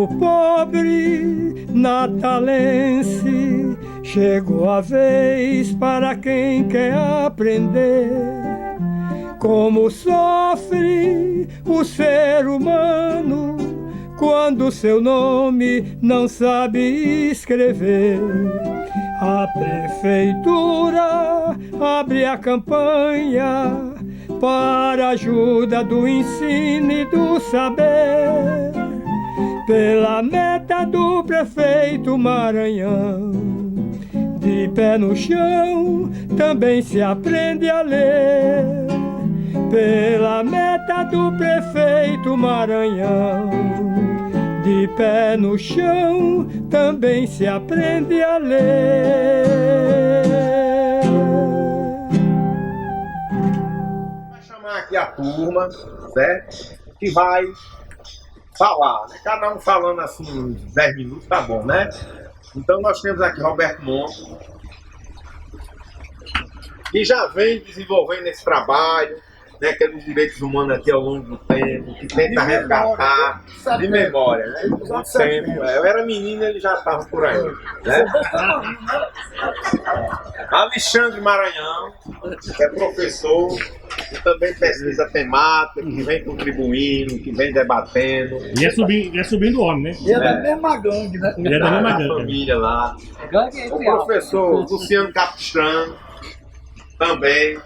Povo pobre natalense, chegou a vez para quem quer aprender como sofre o ser humano quando seu nome não sabe escrever. A prefeitura abre a campanha para ajuda do ensino e do saber, pela meta do prefeito Maranhão. De pé no chão também se aprende a ler, pela meta do prefeito Maranhão. De pé no chão também se aprende a ler. Vai chamar aqui a turma, certo? Que vai falar, né? Cada um falando assim uns 10 minutos, tá bom, né? Então nós temos aqui Roberto Monte, que já vem desenvolvendo esse trabalho, né, que é dos direitos humanos aqui ao longo do tempo, que tenta resgatar de memória, né? Muito tempo. Eu era menino, ele já estava por aí, né? Alexandre Maranhão, que é professor, que também pesquisa temática, que vem contribuindo, que vem debatendo. E é subindo o homem, né? E é da mesma gangue, né? Ele é da mesma gangue. Família lá. O professor Luciano Capistrano, também.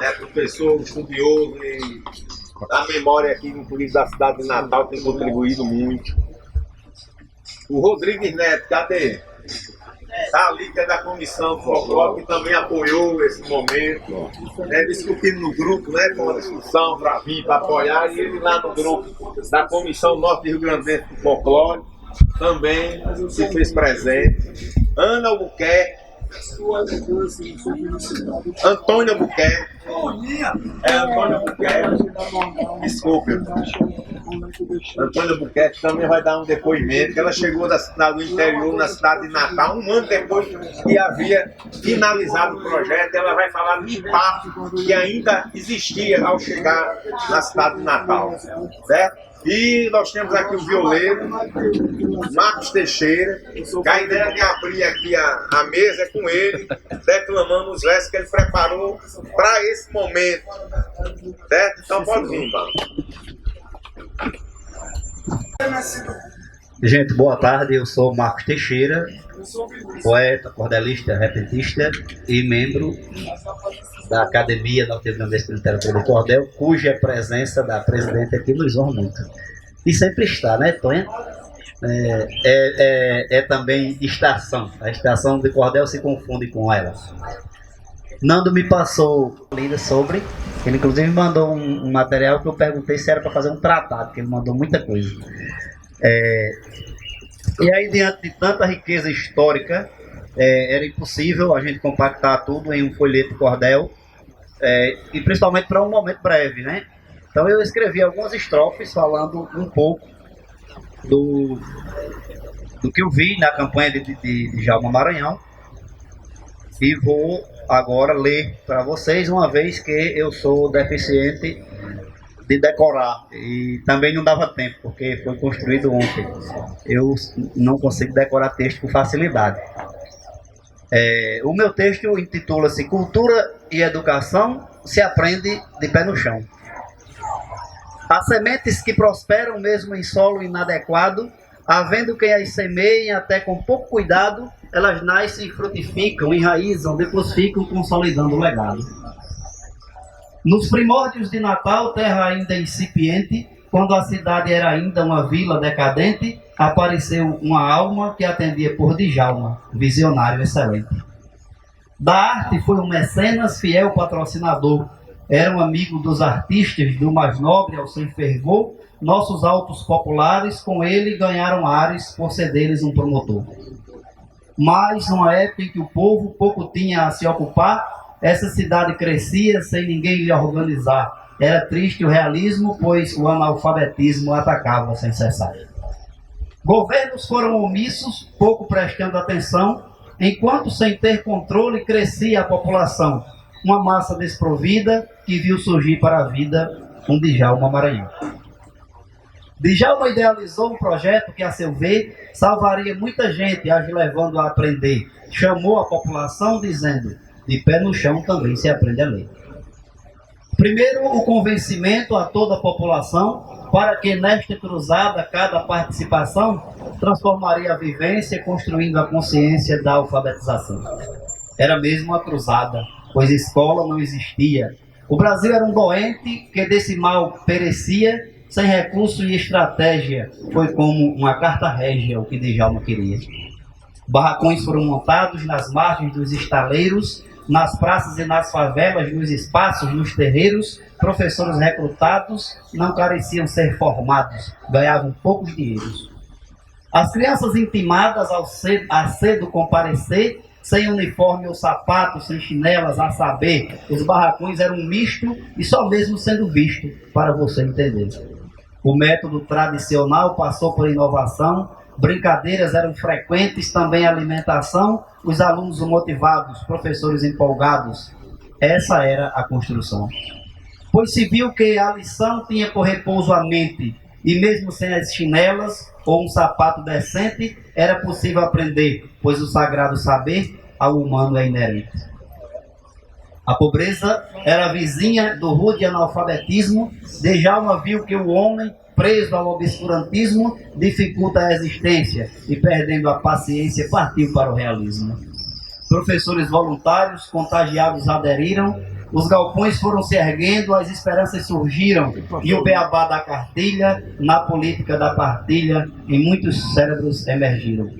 É professor estudioso e da memória aqui no Polícia da cidade de Natal, tem contribuído muito. O Rodrigues Neto, cadê? Está ali, que é da comissão folclórica, que também apoiou esse momento, né, discutindo no grupo, né, com uma discussão para vir, para apoiar, e ele lá no grupo da Comissão Norte Rio Grande do Folclore também se fez presente. Ana Albuquerque, Antônia Albuquerque, Antônia Albuquerque, desculpe, Antônia Albuquerque também vai dar um depoimento, que ela chegou da cidade do interior, na cidade de Natal, um ano depois que havia finalizado o projeto. Ela vai falar do impacto que ainda existia ao chegar na cidade de Natal, certo? E nós temos aqui o violeiro Marcos Teixeira, que a ideia de abrir aqui a mesa é com ele, declamando os versos que ele preparou para esse momento, certo? Então pode vir, mano. Gente, boa tarde, eu sou Marcos Teixeira, poeta, cordelista, repentista e membro da Academia da Rio-Grande de Literatura do Cordel, cuja presença da presidente aqui nos honra muito. E sempre está, né, Tonha? É também estação. A estação de cordel se confunde com ela. Nando me passou lida sobre, ele inclusive me mandou um material que eu perguntei se era para fazer um tratado, porque ele mandou muita coisa. E aí, diante de tanta riqueza histórica, era impossível a gente compactar tudo em um folheto cordel, e principalmente para um momento breve, né? Então eu escrevi algumas estrofes falando um pouco do que eu vi na campanha de Djalma Maranhão, e vou agora ler para vocês, uma vez que eu sou deficiente de decorar e também não dava tempo, porque foi construído ontem. Eu não consigo decorar texto com facilidade. O meu texto intitula-se Cultura e Educação se aprende de pé no chão. Há sementes que prosperam mesmo em solo inadequado, havendo quem as semeiem até com pouco cuidado, elas nascem, frutificam, enraizam, depois ficam consolidando o legado. Nos primórdios de Natal, terra ainda incipiente, quando a cidade era ainda uma vila decadente, apareceu uma alma que atendia por Djalma, visionário excelente. Da arte foi um mecenas, fiel patrocinador. Era um amigo dos artistas, do mais nobre ao sem fervor. Nossos autos populares com ele ganharam ares por ser deles um promotor. Mas, numa época em que o povo pouco tinha a se ocupar, essa cidade crescia sem ninguém lhe organizar. Era triste o realismo, pois o analfabetismo atacava sem cessar. Governos foram omissos, pouco prestando atenção, enquanto sem ter controle crescia a população. Uma massa desprovida que viu surgir para a vida um Djalma Maranhão. Djalma idealizou um projeto que, a seu ver, salvaria muita gente, as levando a aprender. Chamou a população dizendo: de pé no chão também se aprende a ler. Primeiro, o convencimento a toda a população, para que nesta cruzada cada participação transformaria a vivência, construindo a consciência da alfabetização. Era mesmo uma cruzada, pois escola não existia. O Brasil era um doente que desse mal perecia, sem recurso e estratégia. Foi como uma carta régia o que Djalma queria. Barracões foram montados nas margens dos estaleiros, nas praças e nas favelas, nos espaços, nos terreiros. Professores recrutados não careciam ser formados, ganhavam poucos dinheiros. As crianças intimadas a cedo comparecer, sem uniforme ou sapato, sem chinelas, a saber, os barracões eram um misto e só mesmo sendo visto, para você entender. O método tradicional passou por inovação, brincadeiras eram frequentes, também alimentação, os alunos motivados, professores empolgados. Essa era a construção. Pois se viu que a lição tinha por repouso a mente, e mesmo sem as chinelas ou um sapato decente, era possível aprender, pois o sagrado saber ao humano é inerente. A pobreza era vizinha do rude analfabetismo. Djalma viu que o homem, preso ao obscurantismo, dificulta a existência e, perdendo a paciência, partiu para o realismo. Professores voluntários, contagiados, aderiram, os galpões foram se erguendo, as esperanças surgiram, e o beabá da cartilha, na política da partilha, em muitos cérebros emergiram.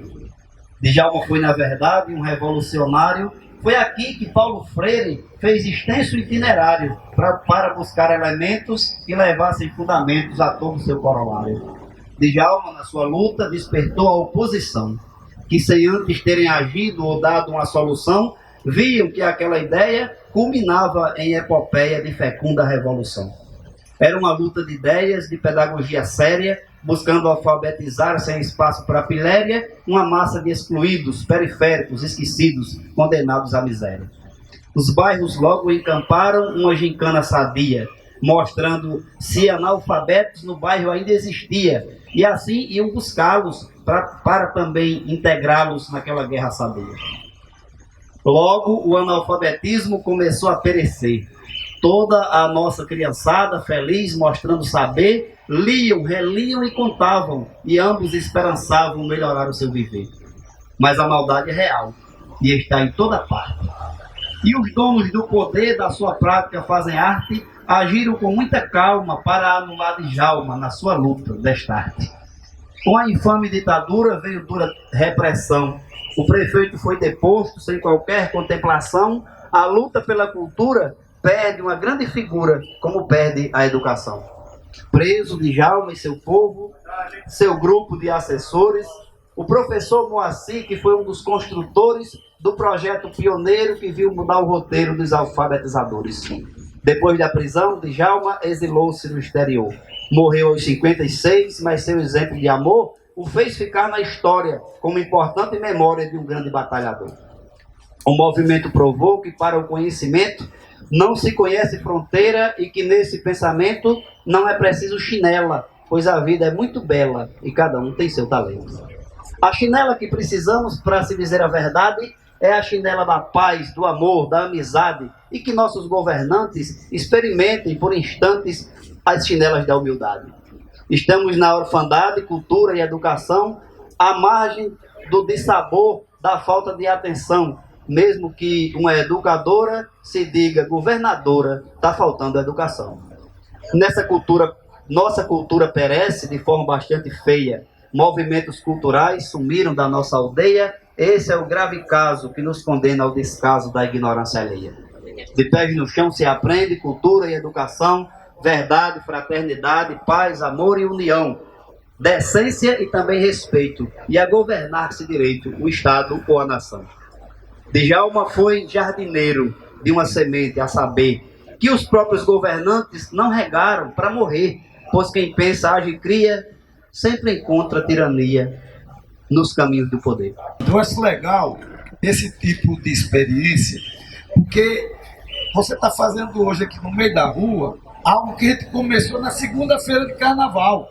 Djalma foi, na verdade, um revolucionário. Foi aqui que Paulo Freire fez extenso itinerário para buscar elementos que levassem fundamentos a todo o seu corolário. Djalma, na sua luta, despertou a oposição, que sem antes terem agido ou dado uma solução, viam que aquela ideia culminava em epopeia de fecunda revolução. Era uma luta de ideias, de pedagogia séria, buscando alfabetizar sem espaço para piléria uma massa de excluídos, periféricos, esquecidos, condenados à miséria. Os bairros logo encamparam uma gincana sadia, mostrando se analfabetos no bairro ainda existia, e assim iam buscá-los para também integrá-los naquela guerra sadia. Logo, o analfabetismo começou a perecer. Toda a nossa criançada, feliz, mostrando saber, liam, reliam e contavam, e ambos esperançavam melhorar o seu viver. Mas a maldade é real, e está em toda parte. E os donos do poder da sua prática fazem arte, agiram com muita calma para anular Djalma na sua luta destarte. Com a infame ditadura veio dura repressão. O prefeito foi deposto sem qualquer contemplação. A luta pela cultura perde uma grande figura, como perde a educação. Preso Djalma e seu povo, seu grupo de assessores, o professor Moacir, que foi um dos construtores do projeto pioneiro que viu mudar o roteiro dos alfabetizadores. Depois da prisão, Djalma exilou-se no exterior. Morreu aos 56, mas seu exemplo de amor o fez ficar na história como importante memória de um grande batalhador. O movimento provou que para o conhecimento não se conhece fronteira e que nesse pensamento não é preciso chinela, pois a vida é muito bela e cada um tem seu talento. A chinela que precisamos, para se dizer a verdade, é a chinela da paz, do amor, da amizade, e que nossos governantes experimentem por instantes as chinelas da humildade. Estamos na orfandade, cultura e educação, à margem do dissabor da falta de atenção. Mesmo que uma educadora se diga governadora, está faltando educação. Nessa cultura, nossa cultura perece de forma bastante feia. Movimentos culturais sumiram da nossa aldeia. Esse é o grave caso que nos condena ao descaso da ignorância alheia. De pés no chão se aprende cultura e educação, verdade, fraternidade, paz, amor e união, decência e também respeito, e a governar-se direito o Estado ou a nação. Djalma foi jardineiro de uma semente, a saber, que os próprios governantes não regaram para morrer, pois quem pensa, age e cria, sempre encontra tirania nos caminhos do poder. Eu acho legal esse tipo de experiência, porque você está fazendo hoje aqui no meio da rua algo que a gente começou na segunda-feira de carnaval.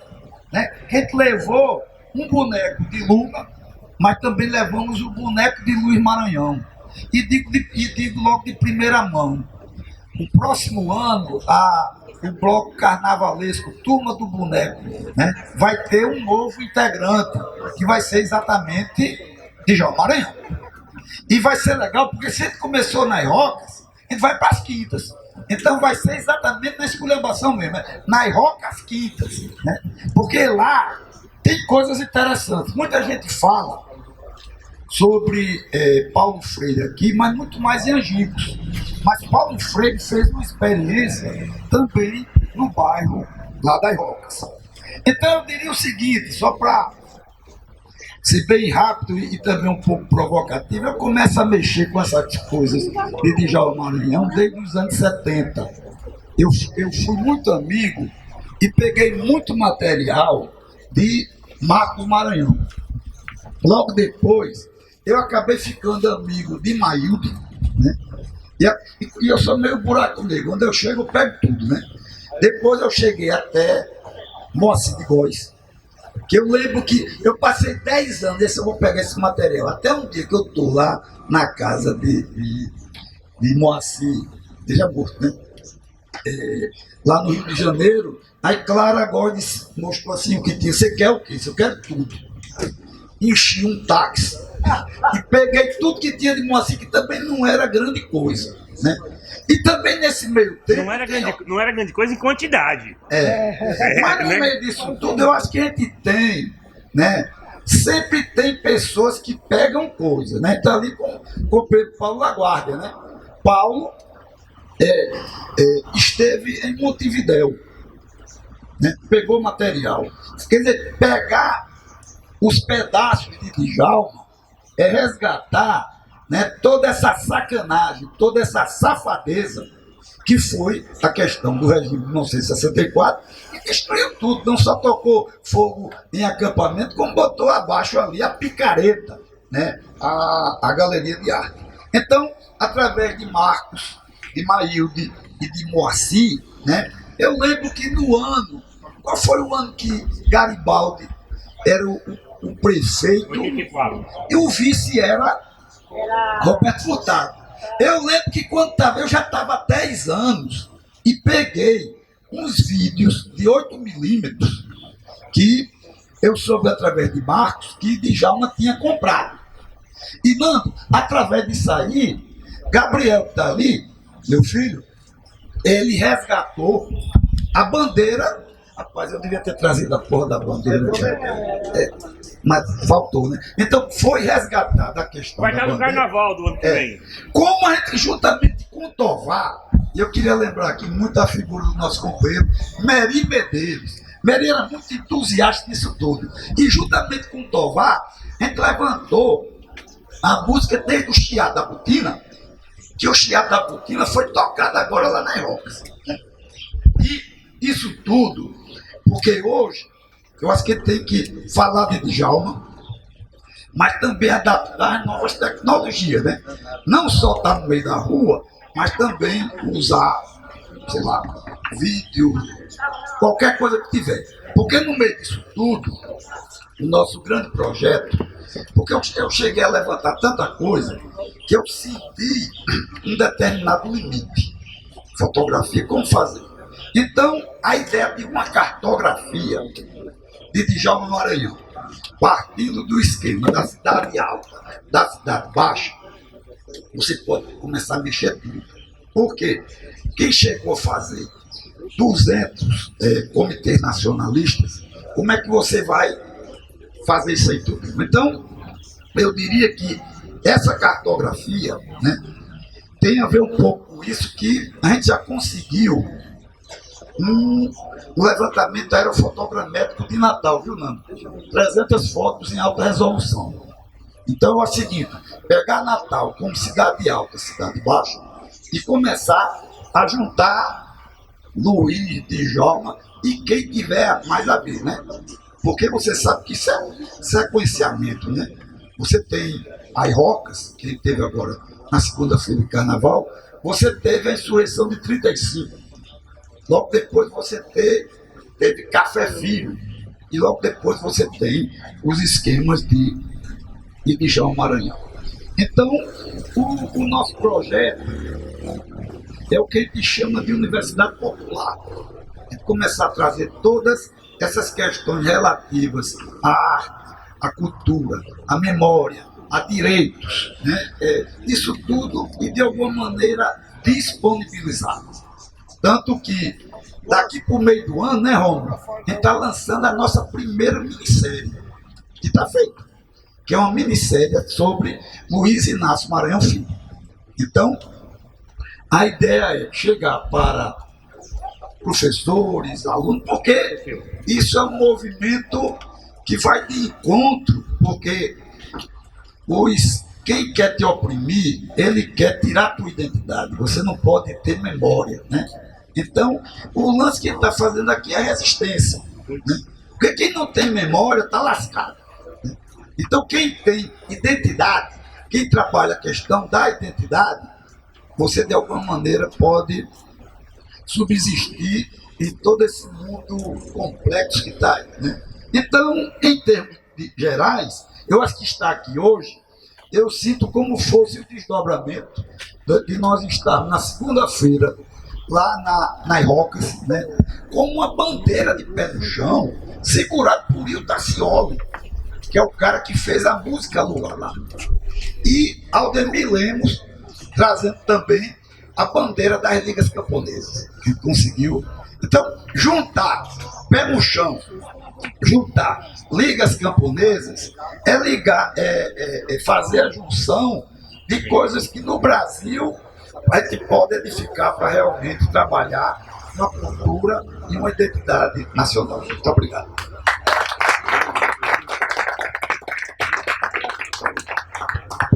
né? A gente levou um boneco de Lula, mas também levamos o boneco de Luiz Maranhão. E digo logo de primeira mão, o próximo ano, o bloco carnavalesco Turma do Boneco, né, vai ter um novo integrante, que vai ser exatamente Djalma Maranhão. E vai ser legal, porque se a gente começou nas rocas, a gente vai para as quintas. Então vai ser exatamente na esculhambação mesmo, né? Nas rocas quintas, né? Porque lá tem coisas interessantes. Muita gente fala sobre Paulo Freire aqui, mas muito mais em Angicos. Mas Paulo Freire fez uma experiência também no bairro lá das Rocas. Então eu diria o seguinte, só para ser bem rápido e também um pouco provocativo, eu começo a mexer com essas coisas de Djalma Maranhão desde os anos 70. Eu fui muito amigo e peguei muito material de Marcos Maranhão. Logo depois, eu acabei ficando amigo de Mailde, né? E eu sou meio buraco negro, onde eu chego eu pego tudo, né? Depois eu cheguei até Moacir de Góes, que eu lembro que eu passei 10 anos, eu vou pegar esse material, até um dia que eu estou lá na casa de Moacir, já morto, né? Lá no Rio de Janeiro, aí Clara Góes mostrou assim o que tinha. Você quer o quê? Eu quero tudo. Enchi um táxi e peguei tudo que tinha de Moacir, que também não era grande coisa, né? E também nesse meio tempo... Não era grande coisa em quantidade. Mas no meio disso tudo, eu acho que a gente tem, né? Sempre tem pessoas que pegam coisa, né? Está ali com o Pedro Paulo Laguardia, né? Paulo esteve em Montevidéu, né? Pegou material. Quer dizer, pegar os pedaços de Djalma é resgatar, né, toda essa sacanagem, toda essa safadeza que foi a questão do regime de 1964, que destruiu tudo, não só tocou fogo em acampamento, como botou abaixo ali a picareta, né, a galeria de arte. Então, através de Marcos, de Mailde e de Moacir, né, eu lembro que no ano, qual foi o ano que Garibaldi era o prefeito e o vice era Roberto Furtado. Eu lembro que eu já estava há 10 anos e peguei uns vídeos de 8mm que eu soube através de Marcos que Djalma tinha comprado. E, Nando, através disso aí, Gabriel que está ali, meu filho, ele resgatou a bandeira. Rapaz, eu devia ter trazido a porra da bandeira. Mas faltou, né? Então foi resgatada a questão Vai da estar no bandeira. carnaval do ano que vem. Como a gente, juntamente com o Tovar, e eu queria lembrar aqui muito a figura do nosso companheiro Meri Medeiros. Meri era muito entusiasta disso tudo. E juntamente com o Tovar, a gente levantou a música desde o Chiado da Botina, que o Chiado da Botina foi tocado agora lá nas Rocas, né? E isso tudo, porque hoje eu acho que tem que falar de Djalma, mas também adaptar as novas tecnologias, né? Não só estar no meio da rua, mas também usar, sei lá, vídeo, qualquer coisa que tiver. Porque no meio disso tudo, o nosso grande projeto, porque eu cheguei a levantar tanta coisa que eu senti um determinado limite. Fotografia, como fazer? Então, a ideia de uma cartografia de Djalma Maranhão, partindo do esquema da cidade alta, da cidade baixa, você pode começar a mexer tudo. Por quê? Quem chegou a fazer 200 comitês nacionalistas, como é que você vai fazer isso aí tudo? Então, eu diria que essa cartografia, né, tem a ver um pouco com isso que a gente já conseguiu um levantamento aerofotogramétrico de Natal, viu, Nando? 300 fotos em alta resolução. Então é o seguinte, pegar Natal como cidade alta, cidade baixa, e começar a juntar Luiz, Djalma e quem tiver mais a ver, né? Porque você sabe que isso é um sequenciamento, né? Você tem as Rocas, que teve agora na segunda-feira de Carnaval, você teve a insurreição de 35. Logo depois você teve Café Filho, e logo depois você tem os esquemas de Djalma Maranhão. Então, o nosso projeto é o que a gente chama de universidade popular. A gente começar a trazer todas essas questões relativas à arte, à cultura, à memória, a direitos, né? Isso tudo e de alguma maneira disponibilizar. Tanto que daqui por meio do ano, né, Romulo, a gente está lançando a nossa primeira minissérie, que está feita, que é uma minissérie sobre Luiz Inácio Maranhão Filho. Então, a ideia é chegar para professores, alunos, porque isso é um movimento que vai de encontro, porque quem quer te oprimir, ele quer tirar a tua identidade. Você não pode ter memória, né? Então, o lance que ele está fazendo aqui é a resistência, né? Porque quem não tem memória está lascado, né? Então, quem tem identidade, quem trabalha a questão da identidade, você de alguma maneira pode subsistir em todo esse mundo complexo que está aí, né? Então, em termos gerais, eu acho que estar aqui hoje, eu sinto como fosse o desdobramento de nós estarmos na segunda-feira, lá na Rocas, né, com uma bandeira de pé no chão, segurado por Rio Tassioli, que é o cara que fez a música Lula lá. E Aldemir Lemos trazendo também a bandeira das ligas camponesas, que conseguiu. Então, juntar pé no chão, juntar ligas camponesas, é fazer a junção de coisas que no Brasil a gente pode edificar para realmente trabalhar uma cultura e uma identidade nacional. Muito obrigado.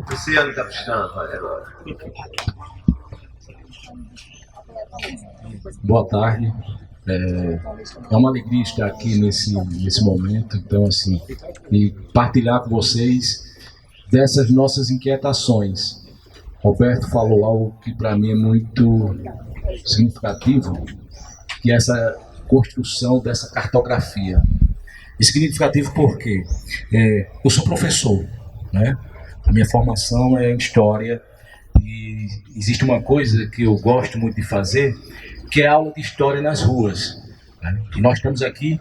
Luciano Capistrano, agora. Boa tarde. É uma alegria estar aqui nesse momento, então assim, e partilhar com vocês dessas nossas inquietações. Roberto falou algo que para mim é muito significativo, que é essa construção dessa cartografia. E significativo porque eu sou professor, né? A minha formação é em História e existe uma coisa que eu gosto muito de fazer, que é aula de História nas ruas, né? E nós estamos aqui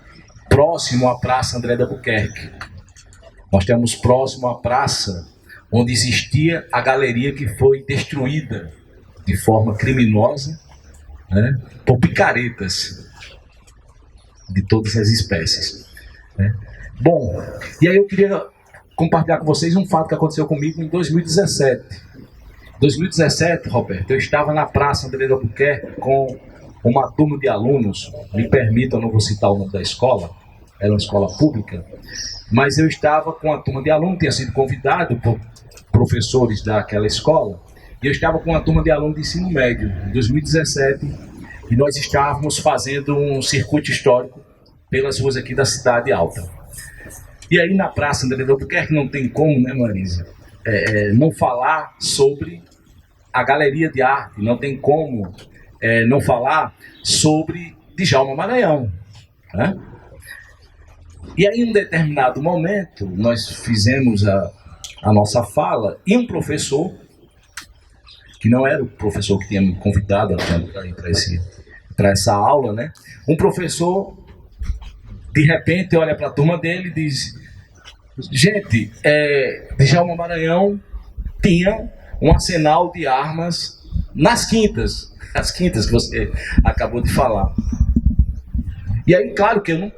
próximo à Praça André de Albuquerque. Nós estamos próximo à praça onde existia a galeria que foi destruída de forma criminosa, né, por picaretas de todas as espécies, né? Bom, e aí eu queria compartilhar com vocês um fato que aconteceu comigo em 2017. 2017, Roberto, eu estava na Praça André de Albuquerque com uma turma de alunos, me permitam, eu não vou citar o nome da escola, era uma escola pública, mas eu estava com a turma de alunos, tinha sido convidado por professores daquela escola, e eu estava com uma turma de alunos de ensino médio, em 2017, e nós estávamos fazendo um circuito histórico pelas ruas aqui da Cidade Alta. E aí na Praça André de Albuquerque não tem como, né, Marisa, não falar sobre a galeria de arte, não tem como não falar sobre Djalma Maranhão, né? E aí, em um determinado momento, nós fizemos a nossa fala e um professor, que não era o professor que tinha me convidado para essa aula, né? Um professor, de repente, olha para a turma dele e diz: gente, Djalma Maranhão tinha um arsenal de armas nas quintas, as quintas que você acabou de falar. E aí, claro que eu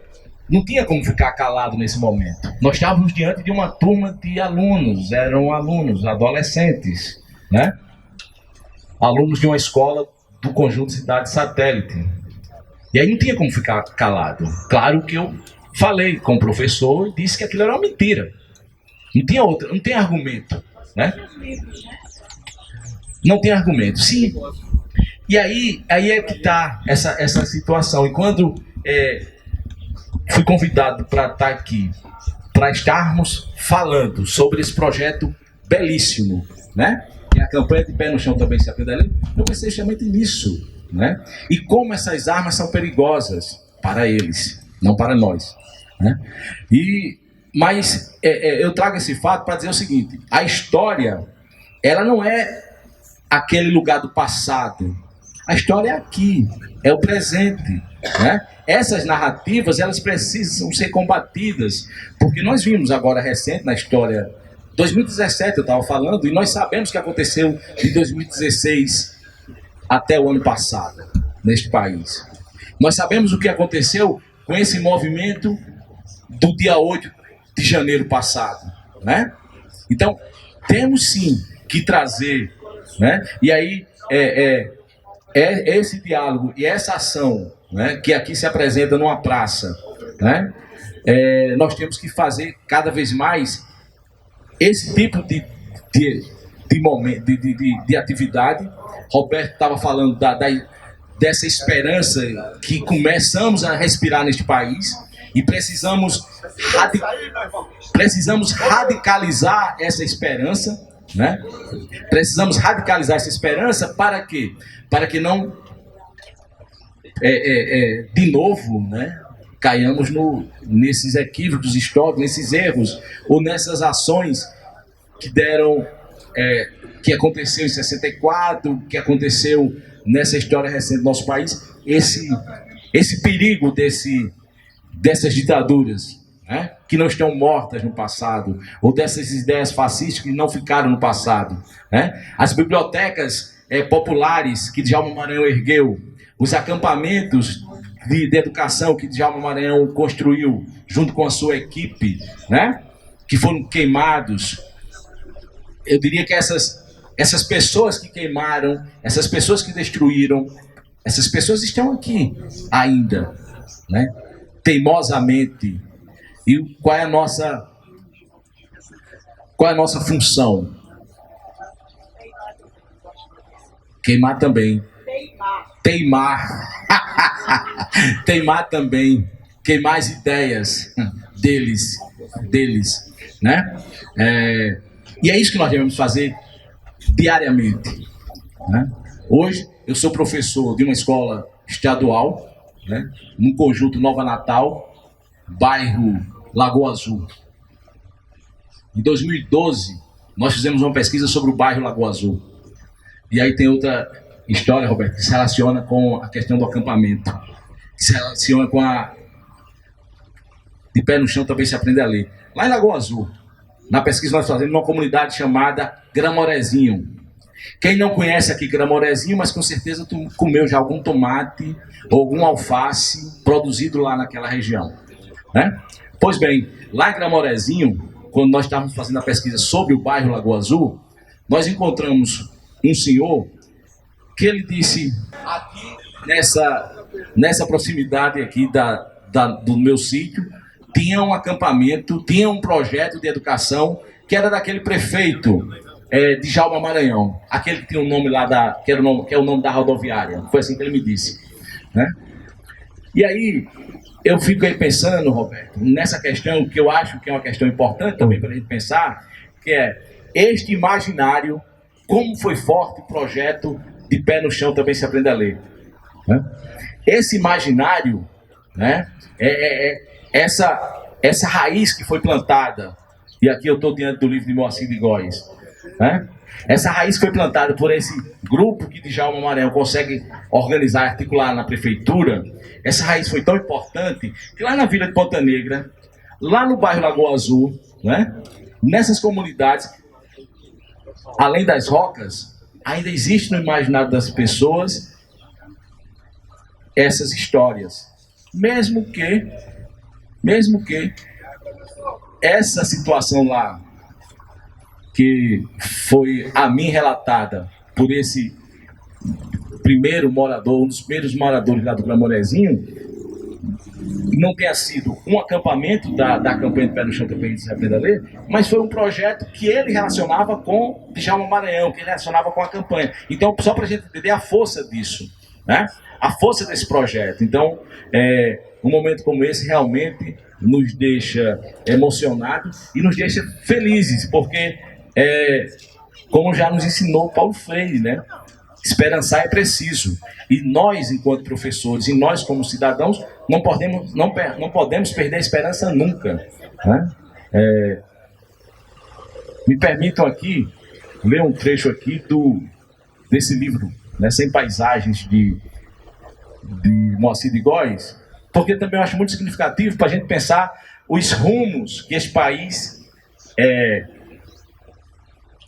não tinha como ficar calado nesse momento. Nós estávamos diante de uma turma de alunos, eram alunos, adolescentes, né? Alunos de uma escola do Conjunto Cidade Satélite. E aí não tinha como ficar calado. Claro que eu falei com o professor e disse que aquilo era uma mentira. Não tinha outra, não tem argumento, né? Não tem argumento, sim. E aí é que está essa situação. E quando fui convidado para estar aqui, para estarmos falando sobre esse projeto belíssimo, né? E a campanha de Pé no Chão também se aprende, eu pensei justamente nisso, né? E como essas armas são perigosas para eles, não para nós. né? Mas eu trago esse fato para dizer o seguinte: a história, ela não é aquele lugar do passado. A história é aqui, é o presente, né? Essas narrativas, elas precisam ser combatidas, porque nós vimos agora recente na história, 2017 eu estava falando, e nós sabemos o que aconteceu de 2016 até o ano passado neste país. Nós sabemos o que aconteceu com esse movimento do dia 8 de janeiro passado, né? Então, temos sim que trazer, né? E aí, esse diálogo e essa ação, né, que aqui se apresenta numa praça, né? Nós temos que fazer cada vez mais esse tipo de atividade. Roberto estava falando dessa esperança que começamos a respirar neste país e precisamos radicalizar essa esperança, né? Precisamos radicalizar essa esperança para quê? Para que não de novo, né, caiamos nesses equívocos históricos, nesses erros ou nessas ações que deram, que aconteceu em 64, que aconteceu nessa história recente do nosso país, esse perigo dessas ditaduras, né, que não estão mortas no passado, ou dessas ideias fascistas que não ficaram no passado, né? As bibliotecas populares que Djalma Maranhão ergueu, os acampamentos de educação que Djalma Maranhão construiu junto com a sua equipe, né, que foram queimados. Eu diria que essas pessoas que queimaram, essas pessoas que destruíram, essas pessoas estão aqui ainda, né, teimosamente. E qual é a nossa função? Queimar também. Teimar. Teimar também. Queimar as ideias deles, né? E é isso que nós devemos fazer diariamente, né? Hoje eu sou professor de uma escola estadual, né, num conjunto Nova Natal, bairro Lagoa Azul. Em 2012 nós fizemos uma pesquisa sobre o bairro Lagoa Azul. E aí tem outra história, Roberto, que se relaciona com a questão do acampamento, que se relaciona com de pé no chão também se aprende a ler. Lá em Lagoa Azul, na pesquisa nós fazemos numa comunidade chamada Gramorezinho. Quem não conhece aqui Gramorezinho, mas com certeza tu comeu já algum tomate ou algum alface produzido lá naquela região, né? Pois bem, lá em Gramorezinho, quando nós estávamos fazendo a pesquisa sobre o bairro Lagoa Azul, nós encontramos um senhor que ele disse, aqui nessa proximidade aqui do meu sítio, tinha um acampamento, tinha um projeto de educação que era daquele prefeito Djalma Maranhão, aquele que tinha um nome lá, que é o nome da rodoviária. Foi assim que ele me disse, né? E aí eu fico aí pensando, Roberto, nessa questão que eu acho que é uma questão importante também para a gente pensar, que é este imaginário, como foi forte o projeto de pé no chão também se aprende a ler, né? Esse imaginário, né, essa raiz que foi plantada, e aqui eu estou diante do livro de Moacir de Góes, né? Essa raiz foi plantada por esse grupo que Djalma Maranhão consegue organizar e articular na prefeitura. Essa raiz foi tão importante que lá na Vila de Ponta Negra, lá no bairro Lagoa Azul, né, nessas comunidades, além das rocas, ainda existe no imaginário das pessoas essas histórias, mesmo que essa situação lá, que foi a mim relatada por esse primeiro morador, um dos primeiros moradores lá do Gramorezinho, não tenha sido um acampamento da campanha de Pé no Chão também se aprende a ler, mas foi um projeto que ele relacionava com Djalma Maranhão, que ele relacionava com a campanha. Então, só para a gente entender a força disso, né? A força desse projeto. Então, um momento como esse realmente nos deixa emocionados e nos deixa felizes, porque, como já nos ensinou Paulo Freire, né? Esperançar é preciso. E nós, enquanto professores, e nós como cidadãos, não podemos perder a esperança nunca, né? Me permitam aqui ler um trecho aqui desse livro, né, Sem Paisagens, de Moacir de Góes, porque também eu acho muito significativo para a gente pensar os rumos que esse país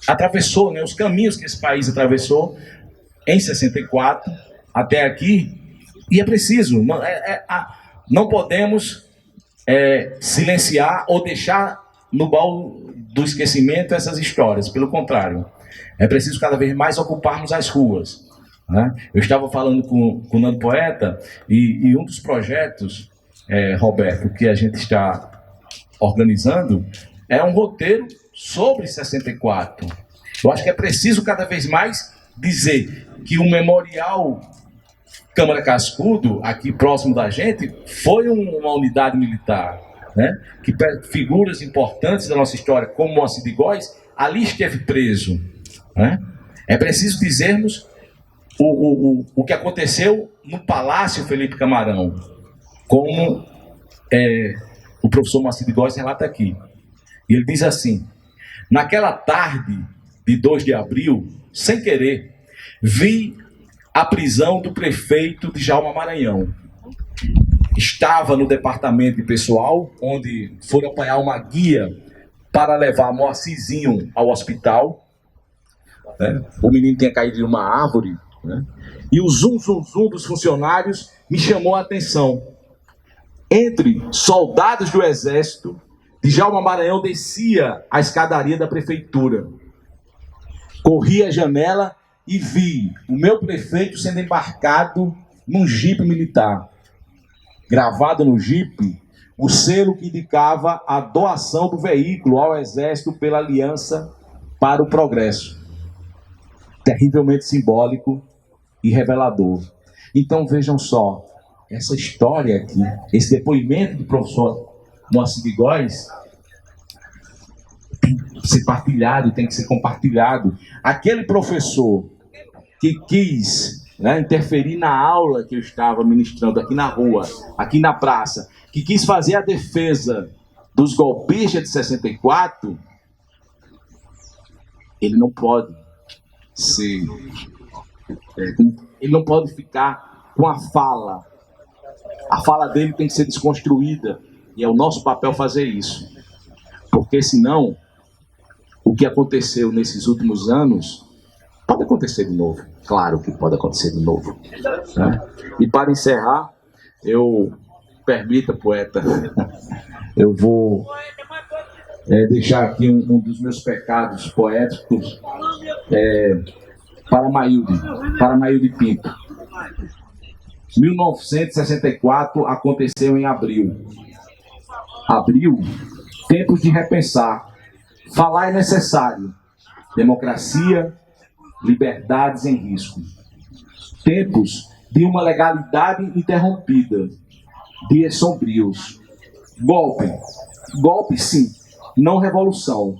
atravessou, né, os caminhos que esse país atravessou em 64 até aqui, e é preciso, não podemos silenciar ou deixar no baú do esquecimento essas histórias, pelo contrário, é preciso cada vez mais ocuparmos as ruas, né? Eu estava falando com o Nando Poeta, e um dos projetos, Roberto, que a gente está organizando, é um roteiro sobre 64. Eu acho que é preciso cada vez mais dizer que o Memorial Câmara Cascudo, aqui próximo da gente, foi uma unidade militar, né? Que figuras importantes da nossa história, como Moacir de Góes, ali esteve preso, né? É preciso dizermos o que aconteceu no Palácio Felipe Camarão, como o professor Moacir de Góes relata aqui. E ele diz assim: naquela tarde de 2 de abril, sem querer, vi a prisão do prefeito de Djalma Maranhão. Estava no departamento de pessoal, onde foram apanhar uma guia para levar Moacirzinho ao hospital, né? O menino tinha caído de uma árvore, né? E o zum, zum, zum dos funcionários me chamou a atenção. Entre soldados do exército, Djalma Maranhão descia a escadaria da prefeitura. Corri à janela e vi o meu prefeito sendo embarcado num jipe militar. Gravado no jipe, o selo que indicava a doação do veículo ao Exército pela Aliança para o Progresso. Terrivelmente simbólico e revelador. Então vejam só, essa história aqui, esse depoimento do professor Moacir de Góes, tem que ser partilhado, tem que ser compartilhado. Aquele professor que quis, né, interferir na aula que eu estava ministrando aqui na rua, aqui na praça, que quis fazer a defesa dos golpistas de 64, ele não pode ser, ele não pode ficar com a fala dele tem que ser desconstruída, e é o nosso papel fazer isso, porque senão o que aconteceu nesses últimos anos pode acontecer de novo. Claro que pode acontecer de novo, né? E para encerrar, permita, poeta, eu vou deixar aqui um dos meus pecados poéticos para Maílde Pinto. 1964 aconteceu em abril. Abril, tempos de repensar. Falar é necessário. Democracia, liberdades em risco. Tempos de uma legalidade interrompida. Dias sombrios. Golpe sim, não revolução.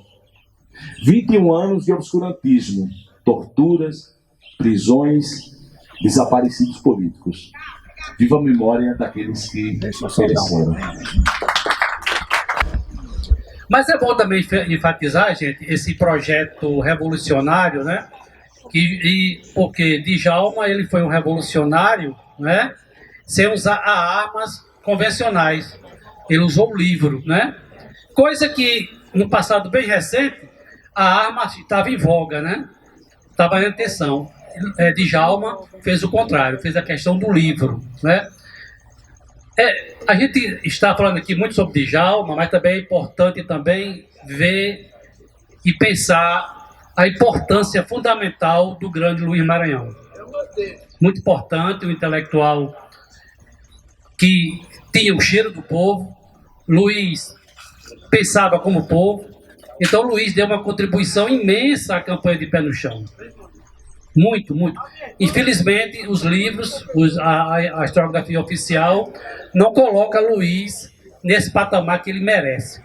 21 anos de obscurantismo, torturas, prisões, desaparecidos políticos. Viva a memória daqueles que pereceram. Mas é bom também enfatizar, gente, esse projeto revolucionário, né? Porque Djalma, ele foi um revolucionário, né? Sem usar armas convencionais. Ele usou o livro, né? Coisa que, no passado bem recente, a arma estava em voga, né? Estava em atenção. Djalma fez o contrário, fez a questão do livro, né? A gente está falando aqui muito sobre Djalma, mas também é importante também ver e pensar a importância fundamental do grande Luiz Maranhão. Muito importante, um intelectual que tinha o cheiro do povo. Luiz pensava como o povo. Então Luiz deu uma contribuição imensa à campanha de Pé no Chão. Muito, muito. Infelizmente, os livros, a historiografia oficial, não coloca Luiz nesse patamar que ele merece.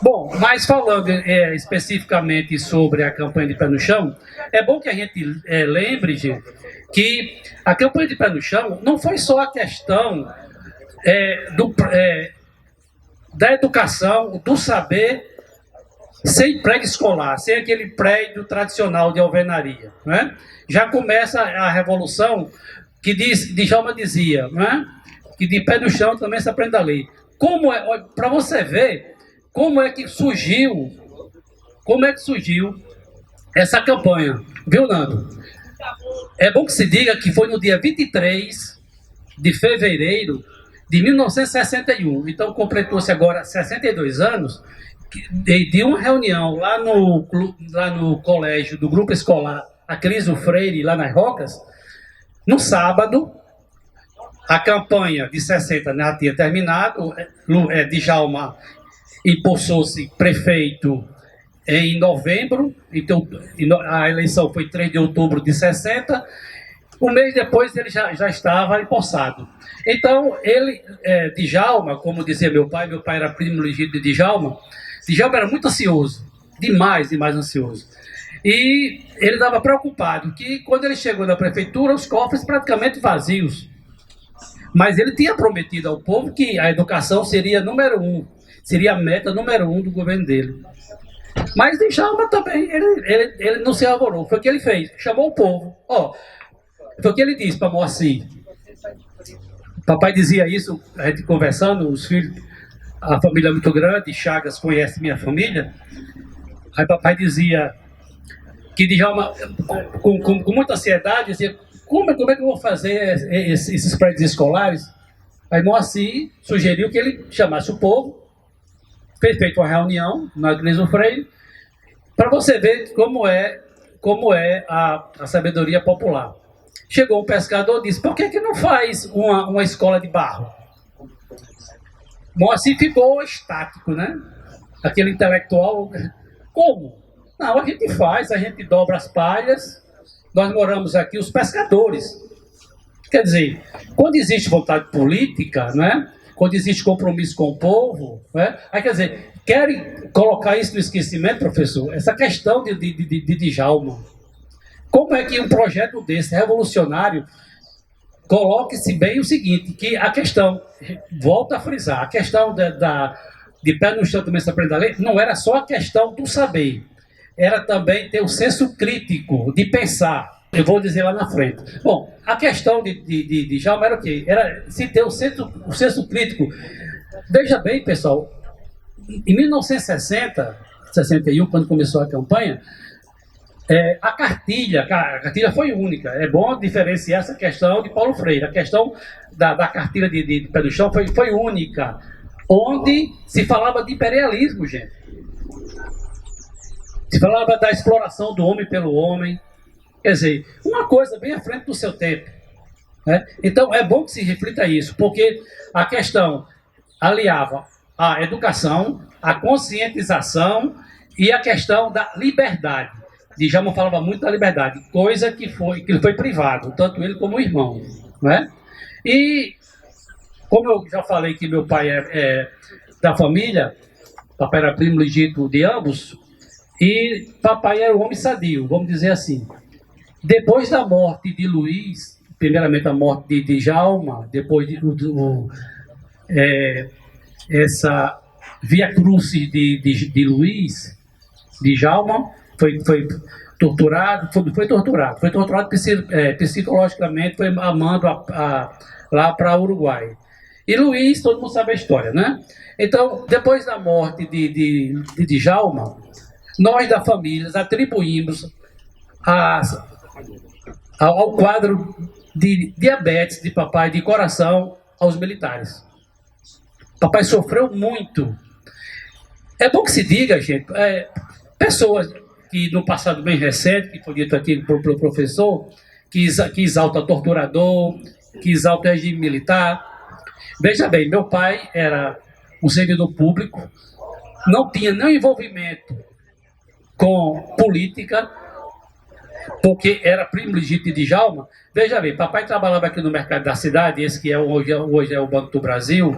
Bom, mas falando especificamente sobre a campanha de Pé no Chão, é bom que a gente lembre, gente, que a campanha de Pé no Chão não foi só a questão da educação, do saber, sem prédio escolar, sem aquele prédio tradicional de alvenaria, né? Já começa a revolução que Djalma dizia, né? Que de pé no chão também se aprende a ler. Para você ver como é que surgiu essa campanha, viu, Nando? É bom que se diga que foi no dia 23 de fevereiro de 1961, então completou-se agora 62 anos, de uma reunião lá no colégio do grupo escolar Acriso Freire, lá nas Rocas. No sábado, a campanha de 60 já tinha terminado, Djalma impulsou-se prefeito em novembro, então a eleição foi 3 de outubro de 60, um mês depois ele já estava empossado. Então, Djalma, como dizia meu pai era primo legítimo de Djalma era muito ansioso, demais ansioso. E ele estava preocupado que quando ele chegou na prefeitura, os cofres praticamente vazios. Mas ele tinha prometido ao povo que a educação seria número 1, seria a meta número 1 do governo dele. Mas Djalma também, ele não se arvorou. Foi o que ele fez, chamou o povo. Foi o que ele disse para Moacir. Papai dizia isso, a gente conversando, os filhos, a família é muito grande, Chagas conhece minha família. Aí papai dizia que Djalma, com muita ansiedade, dizia, como é que eu vou fazer esses prédios escolares? Aí Moacir sugeriu que ele chamasse o povo, fez feito uma reunião na Acriso Freire, para você ver como é a sabedoria popular. Chegou um pescador e disse, por que não faz uma escola de barro? Moacir ficou estático, né? Aquele intelectual, como? Não, a gente faz, a gente dobra as palhas, nós moramos aqui, os pescadores. Quer dizer, quando existe vontade política, né? Quando existe compromisso com o povo, né? Aí, quer dizer, querem colocar isso no esquecimento, professor? Essa questão de Djalma. Como é que um projeto desse, revolucionário, coloque-se bem o seguinte, que a questão, volto a frisar, a questão de pé no chão também se aprende a ler, não era só a questão do saber, era também ter o senso crítico de pensar. Eu vou dizer lá na frente. Bom, a questão de Djalma era o quê? Era se ter o senso crítico. Veja bem, pessoal, em 1960, 61, quando começou a campanha, a cartilha foi única. É bom diferenciar essa questão de Paulo Freire. A questão da cartilha de Pé do Chão foi única, onde se falava de imperialismo, gente. Se falava da exploração do homem pelo homem. Quer dizer, uma coisa bem à frente do seu tempo, né? Então, é bom que se reflita isso, porque a questão aliava a educação, a conscientização e a questão da liberdade. Djalma falava muito da liberdade, coisa que ele foi privado, tanto ele como o irmão, né? E, como eu já falei que meu pai é da família, papai era primo legítimo de ambos, e papai era um homem sadio, vamos dizer assim. Depois da morte de Luiz, primeiramente a morte de Djalma, depois essa via crucis de Luiz, Djalma, foi torturado psicologicamente, foi amando lá para o Uruguai. E Luiz, todo mundo sabe a história, né? Então, depois da morte de Djalma, nós da família atribuímos ao quadro de diabetes de papai, de coração, aos militares. Papai sofreu muito. É bom que se diga, gente, pessoas que no passado bem recente, que foi dito aqui pelo professor, que exalta torturador, que exalta o regime militar. Veja bem, meu pai era um servidor público, não tinha nenhum envolvimento com política, porque era primo legítimo de Djalma. Veja bem, papai trabalhava aqui no mercado da cidade, esse que hoje é o Banco do Brasil,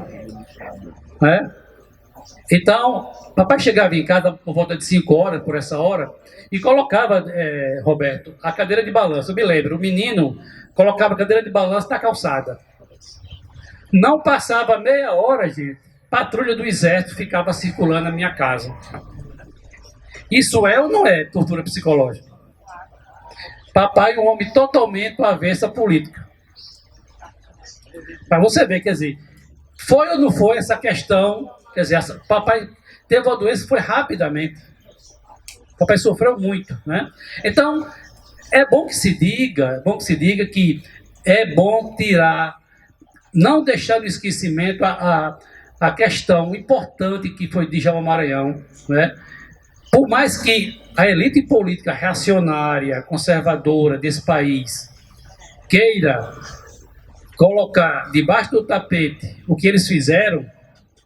né? Então, papai chegava em casa por volta de 5 horas, por essa hora, e colocava, Roberto, a cadeira de balanço. Eu me lembro, o menino colocava a cadeira de balanço na calçada. Não passava meia hora, gente, patrulha do exército ficava circulando na minha casa. Isso é ou não é tortura psicológica? Papai é um homem totalmente avesso à política. Para você ver, quer dizer, foi ou não foi essa questão, quer dizer, papai teve uma doença, foi rapidamente. Papai sofreu muito, né? Então, é bom que se diga que é bom tirar, não deixar no esquecimento a questão importante que foi Djalma Maranhão, né? Por mais que a elite política reacionária, conservadora desse país queira colocar debaixo do tapete o que eles fizeram,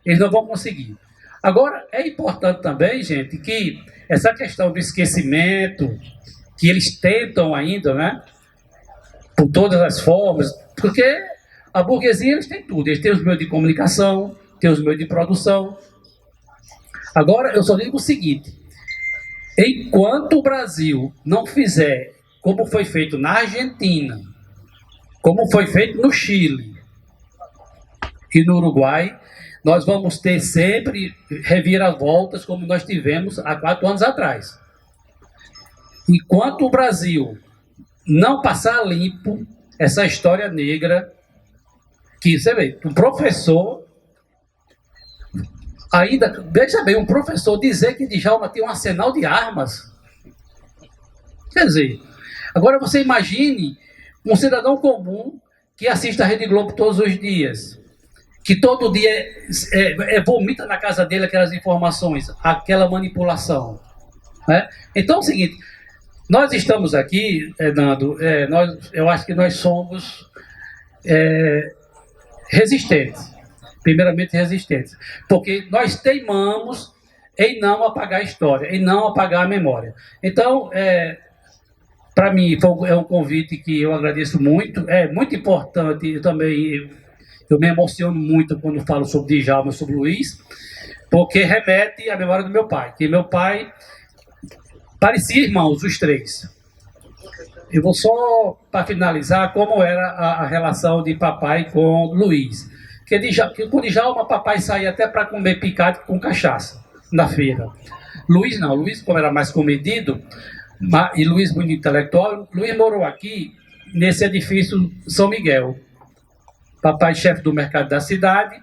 eles não vão conseguir. Agora, é importante também, gente, que essa questão do esquecimento, que eles tentam ainda, né, por todas as formas, porque a burguesia, eles têm tudo, eles têm os meios de comunicação, têm os meios de produção. Agora, eu só digo o seguinte, enquanto o Brasil não fizer como foi feito na Argentina, como foi feito no Chile e no Uruguai, nós vamos ter sempre reviravoltas como nós tivemos há 4 anos atrás. Enquanto o Brasil não passar limpo essa história negra, que você vê, um professor, ainda, veja bem, um professor dizer que Djalma tem um arsenal de armas. Quer dizer, agora você imagine um cidadão comum que assiste a Rede Globo todos os dias, que todo dia vomita na casa dele aquelas informações, aquela manipulação, né? Então é o seguinte, nós estamos aqui, Nando, eu acho que nós somos resistentes, primeiramente resistentes, porque nós teimamos em não apagar a história, em não apagar a memória. Então, para mim, é um convite que eu agradeço muito, é muito importante, eu me emociono muito quando falo sobre Djalma, sobre Luiz, porque remete à memória do meu pai, que meu pai parecia irmãos, os 3. Eu vou só, para finalizar, como era a relação de papai com Luiz. Que com Djalma, papai saía até para comer picado com cachaça na feira. Luiz não, Luiz, como era mais comedido, e Luiz muito intelectual, Luiz morou aqui, nesse edifício São Miguel. Papai chefe do mercado da cidade,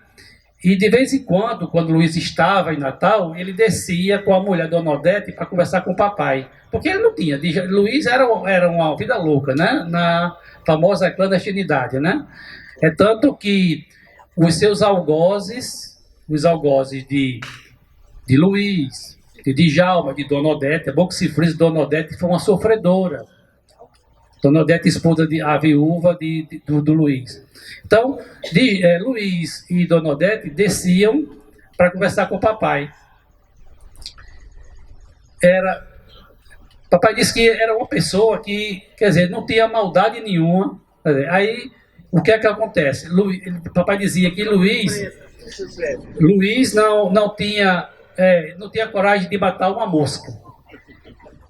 e de vez em quando Luiz estava em Natal, ele descia com a mulher Dona Odete para conversar com o papai, porque ele não tinha, Luiz era uma vida louca, né? Na famosa clandestinidade, né? É tanto que os seus algozes, de Luiz, de Djalma, de Dona Odete, é bom que se frise, Dona Odete foi uma sofredora. Dona Odete, esposa a viúva do Luiz. Então, Luiz e Dona Odete desciam para conversar com o papai. Papai disse que era uma pessoa que, quer dizer, não tinha maldade nenhuma. Aí, o que é que acontece? Papai dizia que Luiz não tinha coragem de matar uma mosca.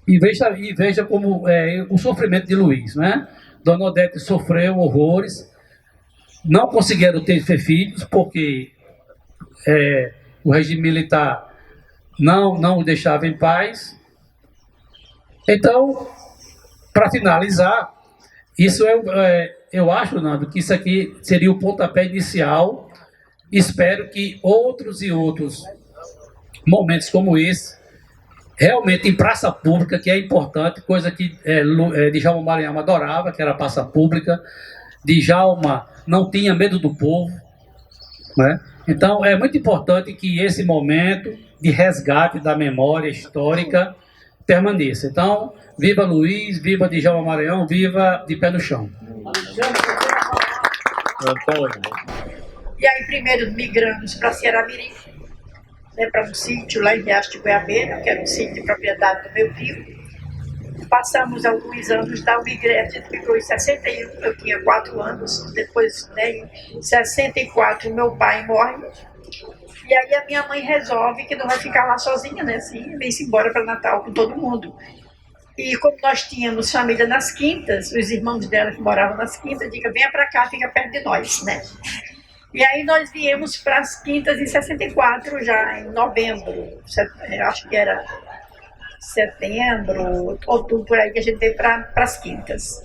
E veja como o sofrimento de Luiz, né? Dona Odete sofreu horrores, não conseguiram ter filhos porque o regime militar não o deixava em paz. Então, para finalizar, isso eu acho, Nando, que isso aqui seria o pontapé inicial. Espero que outros momentos como esse, realmente em praça pública, que é importante, coisa que Djalma Maranhão adorava, que era praça pública. Djalma não tinha medo do povo, né? Então é muito importante que esse momento de resgate da memória histórica permaneça. Então, viva Luiz, viva Djalma Maranhão, viva de pé no chão. E aí primeiro migramos para Ceará-Mirim, para um sítio lá em Riacho de Goiabeira, que era um sítio de propriedade do meu tio. Passamos alguns anos da migrei, a gente migrou em 61, eu tinha 4 anos, depois, em 64, meu pai morre, E aí a minha mãe resolve que não vai ficar lá sozinha, né? Assim, vem-se embora para Natal com todo mundo. E como nós tínhamos família nas Quintas, os irmãos dela que moravam nas Quintas, diga, venha para cá, fica perto de nós, né? E aí nós viemos para as Quintas em 64, já em novembro, acho que era setembro, outubro, por aí que a gente veio para as Quintas.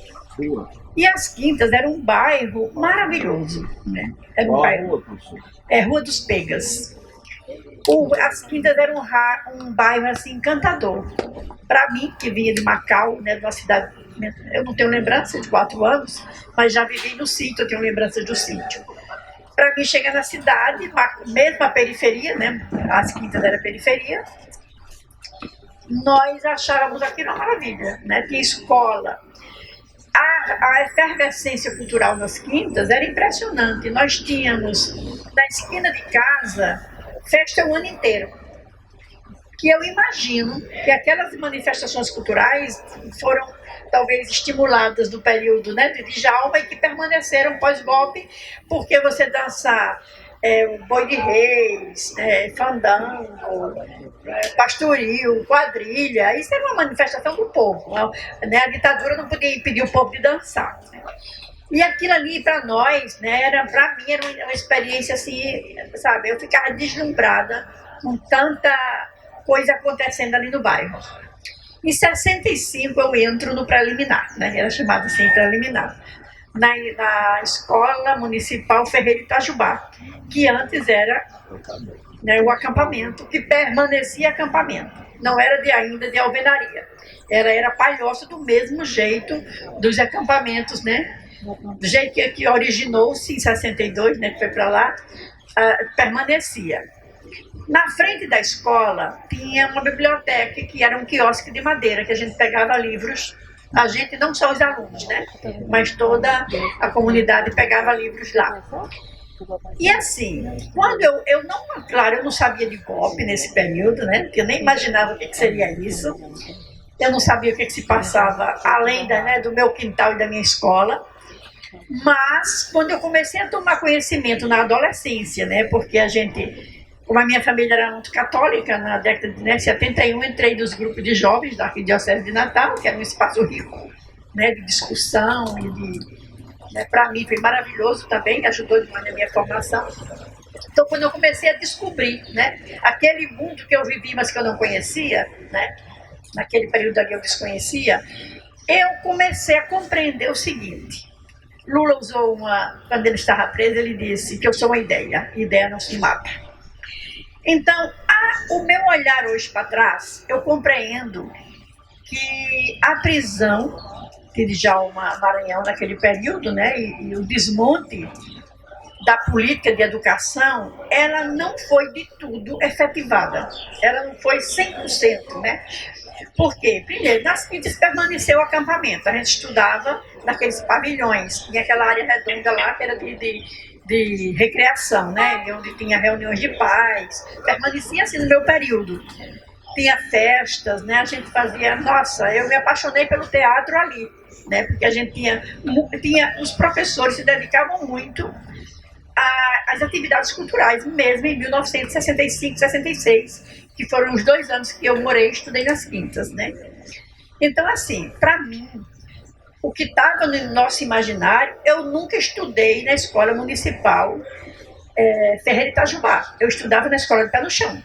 E as Quintas era um bairro maravilhoso, né? Era um bairro, Rua dos Pegas. As Quintas era um bairro assim encantador. Para mim, que vinha de Macau, né, de uma cidade, eu não tenho lembrança de 4 anos, mas já vivi no sítio, eu tenho lembrança do sítio. Para mim chegar na cidade, mesmo a periferia, né, as Quintas era periferia, nós achávamos aquilo uma maravilha, né? Tinha escola. A efervescência cultural nas Quintas era impressionante. Nós tínhamos, na esquina de casa, festa o ano inteiro. Que eu imagino que aquelas manifestações culturais foram talvez estimuladas no período, né, de Djalma e que permaneceram pós-golpe, porque você dançar o boi de reis, fandango, pastoril, quadrilha, isso era uma manifestação do povo, né? A ditadura não podia impedir o povo de dançar, né? E aquilo ali para nós, né, para mim era uma experiência assim, sabe, eu ficava deslumbrada com tanta coisa acontecendo ali no bairro. Em 65 eu entro no preliminar, né, era chamado assim preliminar, na Escola Municipal Ferreira Itajubá, que antes era, né, o acampamento, que permanecia acampamento, não era ainda de alvenaria, era palhoça do mesmo jeito dos acampamentos, né, do jeito que originou-se em 62, né, que foi para lá, permanecia. Na frente da escola tinha uma biblioteca que era um quiosque de madeira, que a gente pegava livros, a gente, não só os alunos, né, mas toda a comunidade pegava livros lá. E assim, quando eu não sabia de golpe nesse período, né, porque eu nem imaginava o que seria isso, eu não sabia o que se passava além do meu quintal e da minha escola. Mas quando eu comecei a tomar conhecimento na adolescência, né, porque como a minha família era muito católica, na década de 71, entrei nos grupos de jovens da Arquidiocese de Natal, que era um espaço rico, né, de discussão e né, para mim foi maravilhoso também, ajudou demais na minha formação. Então, quando eu comecei a descobrir, né, aquele mundo que eu vivi, mas que eu não conhecia, né, naquele período ali eu desconhecia, eu comecei a compreender o seguinte. Lula usou quando ele estava preso, ele disse que eu sou uma ideia não se mata. Então, o meu olhar hoje para trás, eu compreendo que a prisão de Djalma Maranhão naquele período, né, e o desmonte da política de educação, ela não foi de tudo efetivada. Ela não foi 100%, né? Por quê? Primeiro, nas Quintas permaneceu o acampamento. A gente estudava naqueles pavilhões. Tinha aquela área redonda lá que era de recreação, né? Onde tinha reuniões de pais. Permanecia assim no meu período. Tinha festas, né? A gente fazia... Nossa, eu me apaixonei pelo teatro ali, né? Porque a gente tinha os professores se dedicavam muito às atividades culturais, mesmo em 1965, 66, que foram os 2 anos que eu morei e estudei nas Quintas, né? Então, assim, para mim, o que estava no nosso imaginário, eu nunca estudei na escola municipal Ferreira Itajubá. Eu estudava na escola de Pé no Chão.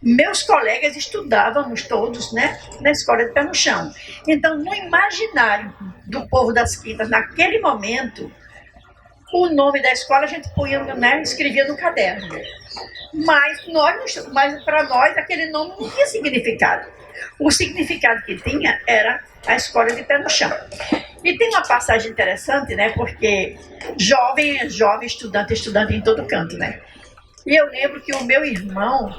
Meus colegas estudávamos todos, né, na escola de Pé no Chão. Então, no imaginário do povo das Quintas, naquele momento, o nome da escola a gente punha, né, escrevia no caderno. Mas para nós aquele nome não tinha significado. O significado que tinha era a escola de Pé no Chão. E tem uma passagem interessante, né, porque jovem é jovem, estudante em todo canto, né. E eu lembro que o meu irmão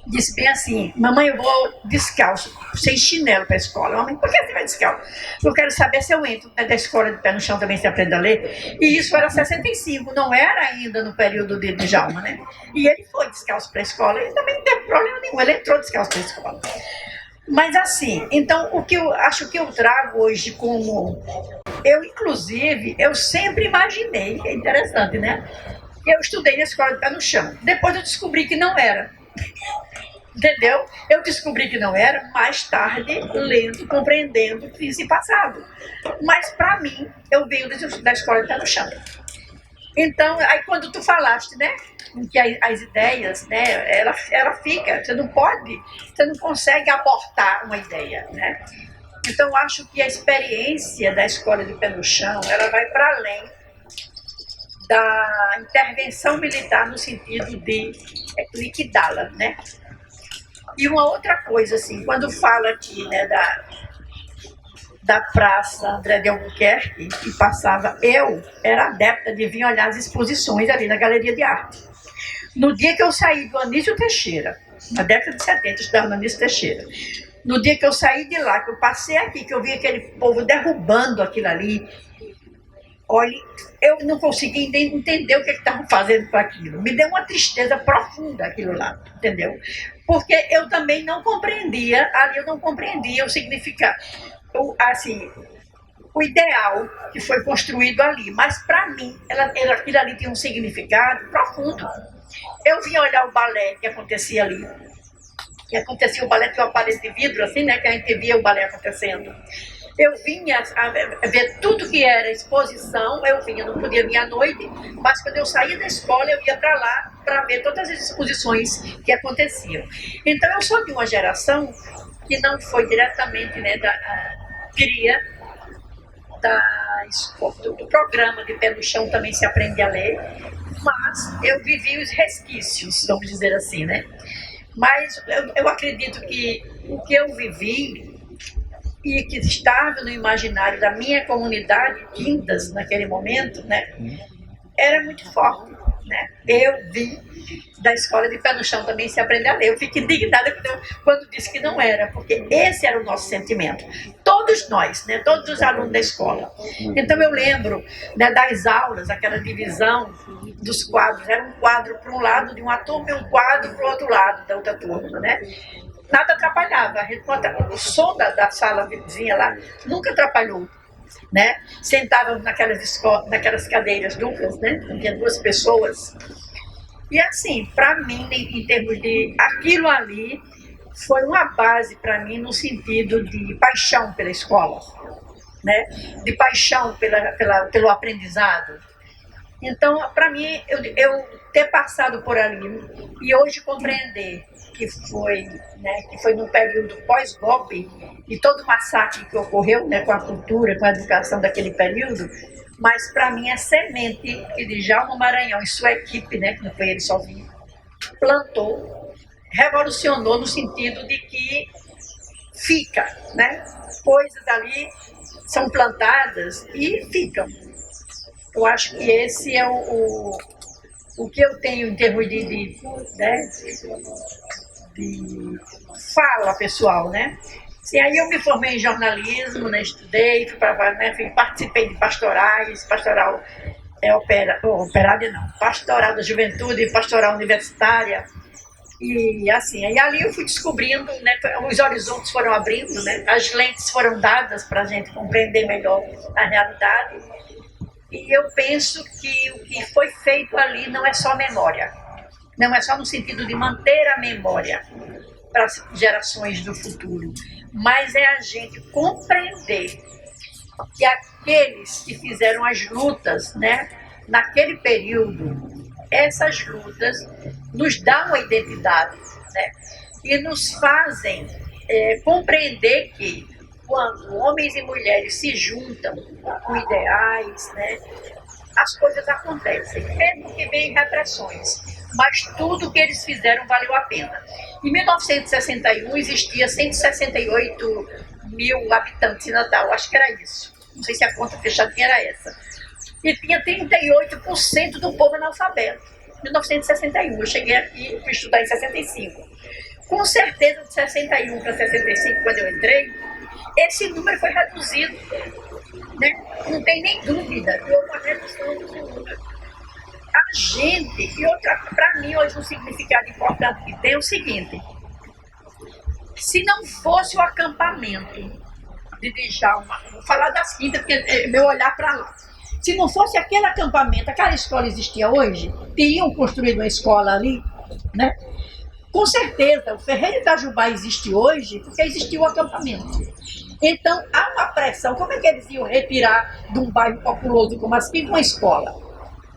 disse bem assim: mamãe, eu vou descalço, sem chinelo para a escola. Mamãe, por que você vai descalço? Eu quero saber se eu entro da escola de Pé no Chão também, se aprende a ler. E isso era 65, não era ainda no período de Djalma, né? E ele foi descalço para a escola, e também não teve problema nenhum, ele entrou descalço para a escola. Mas assim, então o que eu acho que eu trago hoje como... inclusive, eu sempre imaginei, que é interessante, né? Eu estudei na escola de pé no chão. Depois eu descobri que não era. Entendeu? Eu descobri que não era mais tarde, lendo, compreendendo o que tinha se passado. Mas, para mim, eu venho da escola de pé no chão. Então, aí quando tu falaste, né, que as ideias, né, ela fica, você não consegue abortar uma ideia, né? Então, eu acho que a experiência da escola de pé no chão, ela vai para além da intervenção militar no sentido de liquidá-la, né? E uma outra coisa, assim, quando fala aqui, né, da Praça André de Albuquerque, que passava, eu era adepta de vir olhar as exposições ali na Galeria de Arte. No dia que eu saí do Anísio Teixeira, na década de 70, eu estudava no Anísio Teixeira, no dia que eu saí de lá, que eu passei aqui, que eu vi aquele povo derrubando aquilo ali, olha, eu não consegui entender o que estavam fazendo com aquilo. Me deu uma tristeza profunda aquilo lá, entendeu? Porque eu também não compreendia, ali eu não compreendia o significado, assim, o ideal que foi construído ali. Mas para mim, aquilo ali tinha um significado profundo. Eu vim olhar o balé que acontecia ali, o balé tinha uma parede de vidro, assim, né, que a gente via o balé acontecendo. Eu vinha a ver tudo que era exposição, eu não podia vir à noite, mas quando eu saía da escola, eu ia para lá para ver todas as exposições que aconteciam. Então, eu sou de uma geração que não foi diretamente, né, cria do programa de Pé no Chão Também Se Aprende a Ler, mas eu vivi os resquícios, vamos dizer assim, né? Mas eu acredito que o que eu vivi e que estava no imaginário da minha comunidade, Quintas, naquele momento, né, era muito forte, né? Eu vim da escola de Pé no Chão Também Se Aprende a Ler. Eu fiquei indignada quando disse que não era, porque esse era o nosso sentimento. Todos nós, né, todos os alunos da escola. Então eu lembro, né, das aulas, aquela divisão dos quadros. Era um quadro para um lado de uma turma e um quadro para o outro lado da outra turma, né? Nada atrapalhava. O som da sala vizinha lá nunca atrapalhou, né? Sentávamos naquelas cadeiras duplas, né? Tinha 2 pessoas. E assim, para mim, em termos de aquilo ali, foi uma base para mim no sentido de paixão pela escola, né? De paixão pelo aprendizado. Então, para mim, eu ter passado por ali e hoje compreender que foi no período pós-golpe e todo o massacre que ocorreu, né, com a cultura, com a educação daquele período, mas para mim a semente que Djalma Maranhão e sua equipe, né, que não foi ele sozinho, plantou, revolucionou no sentido de que fica, né, coisas ali são plantadas e ficam. Eu acho que esse é o que eu tenho em termos de fala pessoal, né? Sim, aí eu me formei em jornalismo, né? Estudei, participei de pastorais, pastoral pastoral da juventude, pastoral universitária, e assim, aí ali eu fui descobrindo, né? Os horizontes foram abrindo, né? As lentes foram dadas para a gente compreender melhor a realidade, e eu penso que o que foi feito ali não é só memória. Não é só no sentido de manter a memória para as gerações do futuro, mas é a gente compreender que aqueles que fizeram as lutas, né, naquele período, essas lutas nos dão uma identidade, né, e nos fazem compreender que quando homens e mulheres se juntam com ideais, né, as coisas acontecem, mesmo que venham repressões, mas tudo que eles fizeram valeu a pena. Em 1961 existia 168 mil habitantes em Natal, acho que era isso. Não sei se a conta fechadinha era essa. E tinha 38% do povo analfabeto. Em 1961, eu cheguei aqui, fui estudar em 65. Com certeza, de 61 para 65, quando eu entrei, esse número foi reduzido, né? Não tem nem dúvida que houve uma redução desse número. A gente, e outra, para mim, hoje um significado importante que tem é o seguinte: se não fosse o acampamento de Djalma, vou falar das Quintas, porque é meu olhar para lá. Se não fosse aquele acampamento, aquela escola existia hoje, teriam construído uma escola ali, né? Com certeza, o Ferreira Itajubá existe hoje porque existiu o acampamento. Então, há uma pressão. Como é que eles iam retirar de um bairro populoso como assim uma escola?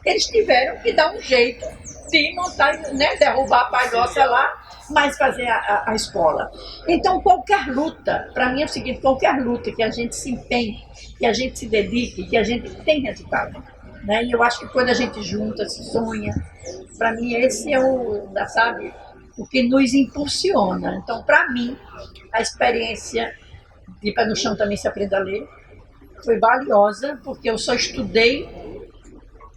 Eles tiveram que dar um jeito de montar, né, derrubar a palhoça lá, mas fazer a escola. Então, qualquer luta, para mim é o seguinte, qualquer luta que a gente se empenhe, que a gente se dedique, que a gente tem resultado. Né? E eu acho que quando a gente junta, se sonha, para mim esse é sabe, o que nos impulsiona. Então, para mim, a experiência de Pé no Chão também se aprende a ler foi valiosa, porque eu só estudei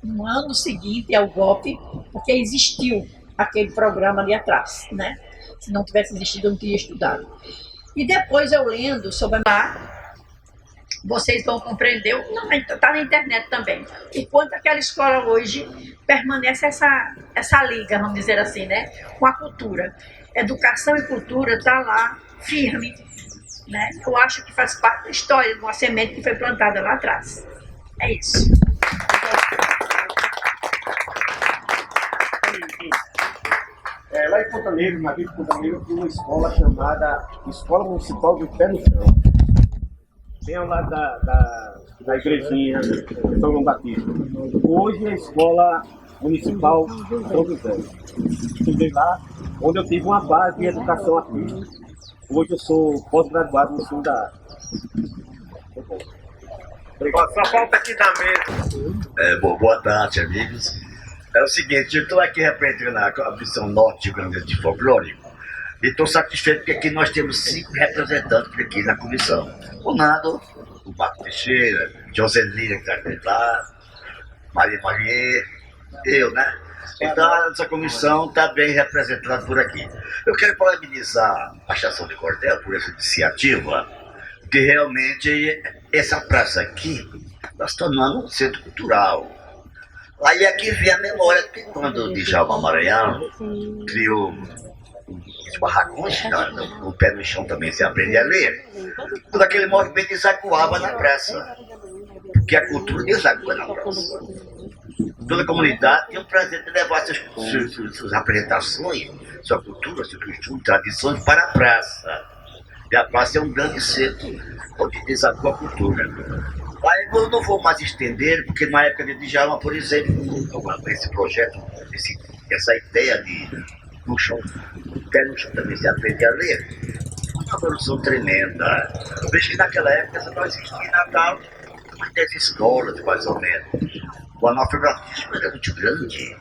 no ano seguinte ao golpe, porque existiu aquele programa ali atrás, né? Se não tivesse existido, eu não teria estudado. E depois eu lendo sobre a... vocês vão compreender, não, está na internet também, e quanto aquela escola hoje permanece essa liga, vamos dizer assim, né? Com a cultura. Educação e cultura está lá, firme, né? Eu acho que faz parte da história de uma semente que foi plantada lá atrás. É isso. Lá em Ponta Negra, na Vila de Ponta Negra, tem uma escola chamada Escola Municipal do Pé no Chão. Bem ao lado da igrejinha de São João Batista. Hoje é a Escola Municipal São José. Estudei lá, onde eu tive uma base de educação artística. Hoje eu sou pós-graduado no ensino da arte. Só falta aqui na mesa. Boa tarde, amigos. É o seguinte, eu estou aqui representando a Comissão Norte do Rio Grande de Folclórico e estou satisfeito porque aqui nós temos 5 representantes aqui na comissão. O Nando, o Marco Teixeira, Joselina, que está lá, Maria, eu, né? Então, essa comissão está bem representada por aqui. Eu quero parabenizar a Estação de Cordel por essa iniciativa, porque realmente essa praça aqui está se tornando um centro cultural. Aí aqui vem a memória que quando o Djalma Maranhão criou os barracões, o Pé no Chão também se aprende a ler, todo aquele movimento desaguava na praça, porque a cultura desagua na praça. Toda a comunidade tem o prazer de levar suas apresentações, sua cultura, seu costume, tradições para a praça. E a praça é um grande centro onde desagua a cultura. Aí eu não vou mais estender, porque na época de Djalma, por exemplo, esse projeto, essa ideia de no chão, Pé no Chão também se aprende a ler, foi uma evolução tremenda. Eu vejo que naquela época só não existia em Natal umas 10 escolas, mais ou menos. O analfabetismo era muito grande.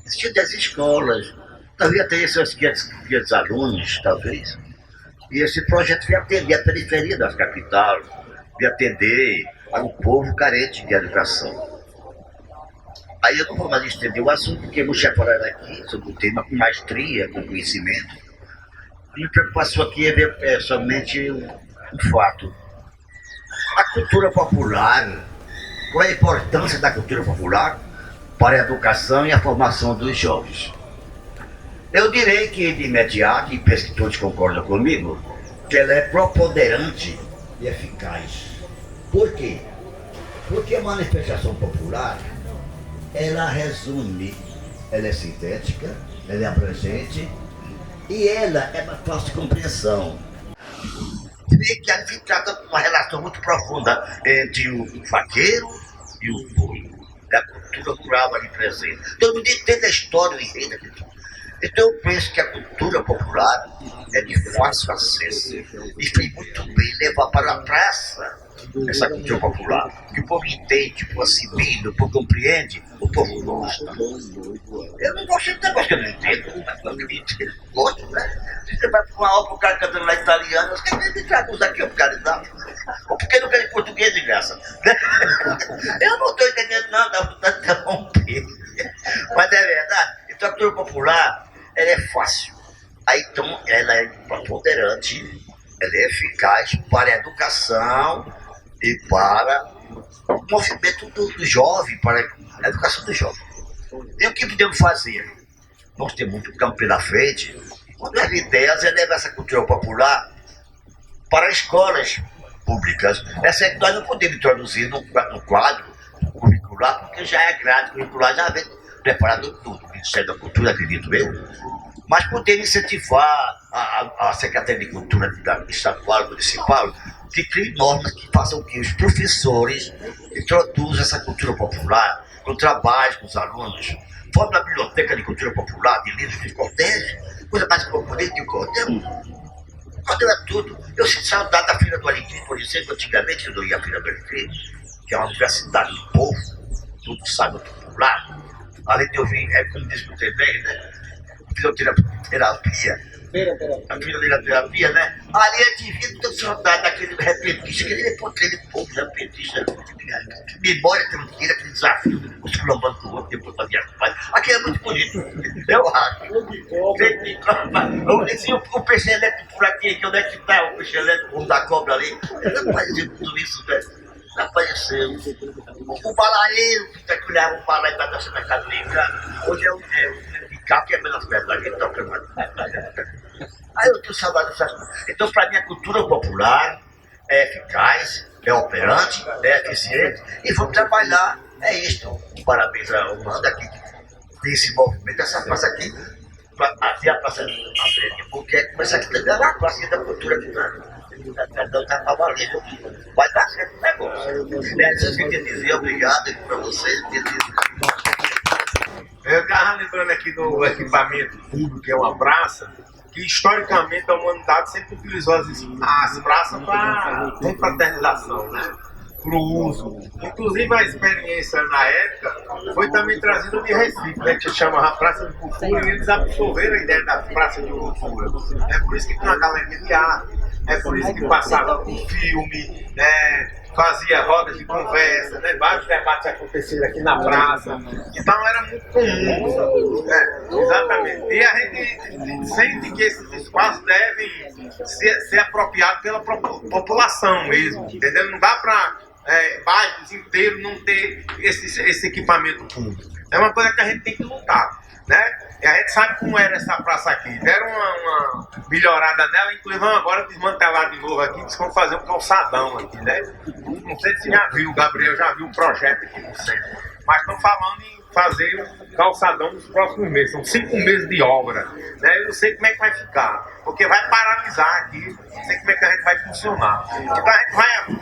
Existiam 10 escolas, talvez até esses 500 alunos, talvez. E esse projeto veio atender a periferia das capitais, de atender ao povo carente de educação. Aí eu não vou mais estender o assunto, porque eu vou falar aqui sobre o tema com maestria, com conhecimento. A minha preocupação aqui é ver somente um fato. A cultura popular, qual é a importância da cultura popular para a educação e a formação dos jovens? Eu direi que, de imediato, e penso que todos concordam comigo, que ela é preponderante e eficaz. Por quê? Porque a manifestação popular, ela resume, ela é sintética, ela é abrangente e ela é mais fácil de compreensão. E que aqui trata de uma relação muito profunda entre o vaqueiro e o boi. A cultura rural ali presente. Todo mundo entende a história e enredo aqui. Então eu penso que a cultura popular é de fácil acesso e foi muito bem levar para a praça essa cultura popular, que o povo entende, o povo assimila, o povo compreende, o povo gosta. Eu não gosto de negócio que eu não entendo, mas eu gosto, né? Se você vai para uma obra, o cara cantando lá italiano, você quer me traduz aqui, o cara dá. Ou porque não quer em português de graça. Eu não estou entendendo não, dá vontade de interromper. Mas é verdade, então a cultura popular, ela é fácil. Aí então ela é preponderante, ela é eficaz para a educação e para o movimento do jovem, para a educação do jovem. E o que podemos fazer? Nós temos muito campo pela frente. Uma das ideias é levar essa cultura popular para escolas públicas. Essa é que nós não podemos introduzir no quadro Popular, porque já é grade curricular, já vem preparado tudo, o Ministério da Cultura, acredito eu. Mas poder incentivar a Secretaria de Cultura estadual, municipal, que crie normas que façam o que os professores introduzam essa cultura popular, com trabalho com os alunos, forma da biblioteca de cultura popular, de livros de cordéis, coisa mais bonita que o cordel. O cordel é tudo. Eu sinto saudade da Feira do Alecrim, por exemplo, antigamente eu não ia à Feira do Alecrim, que é uma universidade do povo, tudo sabe popular. Além de eu vir, como disputei bem, né? Fisioterapia. A fisioterapia, né? Ali eu tive toda saudade daquele repentista, aquele povo repentista. Que memória que eu tinha, aquele desafio, os quilombando com o outro, depois da minha paz. Aquilo é muito bonito. Eu acho. Eu disse, o peixe elétrico por aqui, que onde é que está o peixe elétrico, o da cobra ali? Não apareceu tudo isso, né? Não apareceu. O balaeiro, que olhava o balaeiro da nossa mercado livre, hoje é o carro que é menos verdade, que toca mais. Aí eu tenho saudade dessas coisas. Então, para mim, a cultura popular é eficaz, é operante, é eficiente, e vamos trabalhar. É isto. Parabéns ao Manda aqui, que tem esse movimento, essa praça aqui, até a praça de porque começa aqui também, a praça da cultura aqui, não está valendo. Vai dar certo o negócio. É isso que eu queria dizer, obrigado para vocês. Eu estava lembrando aqui do equipamento público, que é uma praça, que historicamente a humanidade sempre utilizou as praças para confraternização, né? Para o uso. Inclusive a experiência na época foi também trazida de Recife, né? Que se chama Praça de Cultura, e eles absorveram a ideia da Praça de Cultura. É por isso que tinha uma galeria de arte, é por isso que passava um filme, fazia rodas de conversa, né? Vários debates aconteceram aqui na praça. Então era muito comum. Exatamente. E a gente sente que esses espaços devem ser apropriados pela população mesmo. Entendeu? Não dá para bairros inteiros não ter esse equipamento público. É uma coisa que a gente tem que lutar, né? E a gente sabe como era essa praça aqui. Deram uma melhorada nela, inclusive vão agora desmantelar de novo aqui, que vão fazer um calçadão aqui, né? Não sei se já viu, o Gabriel já viu o projeto aqui no centro. Mas estão falando em fazer um calçadão nos próximos meses. São 5 meses de obra, né? Eu não sei como é que vai ficar, porque vai paralisar aqui. Não sei como é que a gente vai funcionar. Então a gente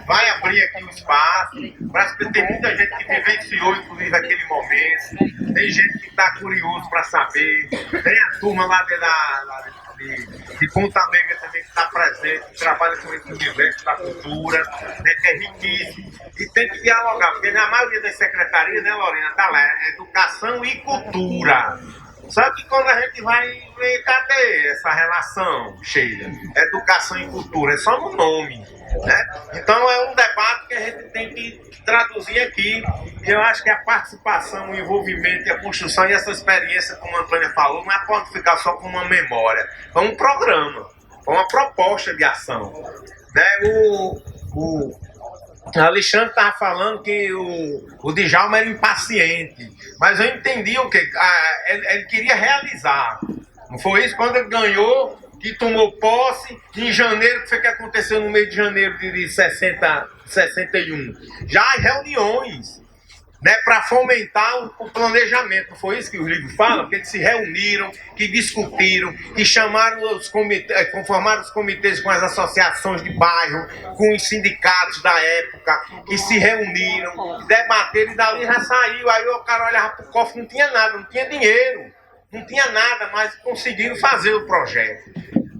vai abrir aqui o espaço. Parece que tem muita gente que vivenciou, inclusive, aquele momento. Tem gente que está curioso para saber. Tem a turma lá de Ponta Negra também que está presente, que trabalha com esse universo da cultura, né, que é riquíssimo. E tem que dialogar, porque na maioria das secretarias, né, Lorena, está lá, é educação e cultura. Só que quando a gente vai ver, cadê essa relação, Sheila? Educação e cultura, é só no nome, né? Então é um debate que a gente tem que traduzir aqui. E eu acho que a participação, o envolvimento e a construção e essa experiência, como a Antônia falou, não pode ficar só com uma memória. É um programa, é uma proposta de ação, né? O Alexandre estava falando que o Djalma era impaciente, mas eu entendi o que ele queria realizar. Não foi isso? Quando ele ganhou, que tomou posse, em janeiro, que foi que aconteceu no mês de janeiro de 61. Já as reuniões, né, para fomentar o planejamento. Não foi isso que os livros falam? Que eles se reuniram, que discutiram, que chamaram os comitês, conformaram os comitês com as associações de bairro, com os sindicatos da época, que se reuniram, debateram e dali já saiu. Aí o cara olhava para o cofre, não tinha nada, não tinha dinheiro, não tinha nada, mas conseguiram fazer o projeto.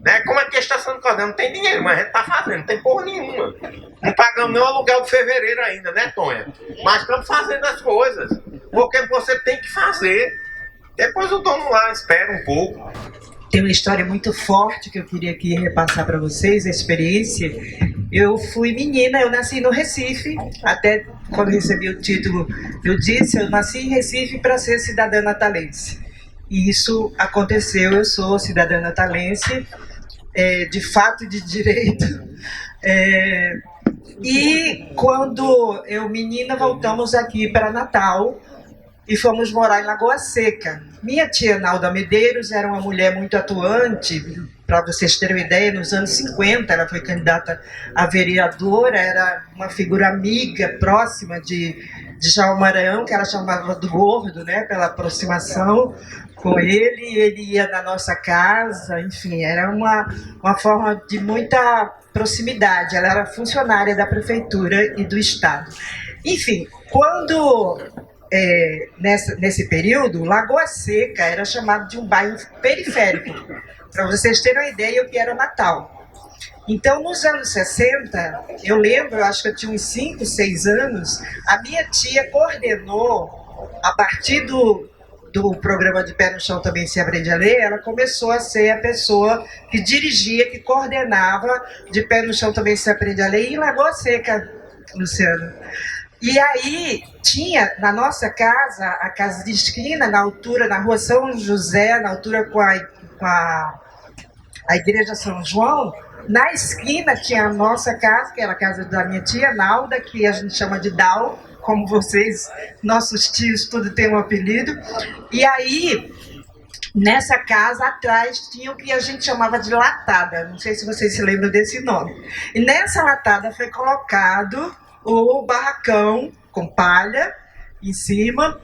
Né? Como é que a estação de Cordel não tem dinheiro, mas a gente está fazendo, não tem porra nenhuma. Não pagamos nem o aluguel de fevereiro ainda, né, Tonha? Mas estamos fazendo as coisas, porque você tem que fazer. Depois o dono lá espera um pouco. Tem uma história muito forte que eu queria aqui repassar para vocês, a experiência. Eu fui menina, eu nasci no Recife, até quando recebi o título, eu disse, eu nasci em Recife para ser cidadã natalense. E isso aconteceu, eu sou cidadã natalense, de fato e de direito. E quando eu, menina, voltamos aqui para Natal e fomos morar em Lagoa Seca. Minha tia Nalda Medeiros era uma mulher muito atuante Para vocês terem uma ideia, nos anos 50 ela foi candidata a vereadora, era uma figura amiga, próxima de Djalma Maranhão, que ela chamava do Gordo, né, pela aproximação com ele ia na nossa casa, enfim, era uma forma de muita proximidade. Ela era funcionária da prefeitura e do estado. Enfim, quando nesse período, Lagoa Seca era chamado de um bairro periférico, para vocês terem uma ideia o que era Natal. Então, nos anos 60, eu lembro, eu acho que eu tinha uns 5, 6 anos, a minha tia coordenou, a partir do programa de Pé no Chão Também Se Aprende a Ler, ela começou a ser a pessoa que dirigia, que coordenava de Pé no Chão Também Se Aprende a Ler em Lagoa Seca, Luciano. E aí tinha na nossa casa, a casa de esquina, na altura, na rua São José, na altura com a igreja São João, na esquina tinha a nossa casa, que era a casa da minha tia Nalda, que a gente chama de Dal, como vocês, nossos tios, tudo tem um apelido. E aí, nessa casa atrás tinha o que a gente chamava de latada, não sei se vocês se lembram desse nome. E nessa latada foi colocado o barracão com palha em cima,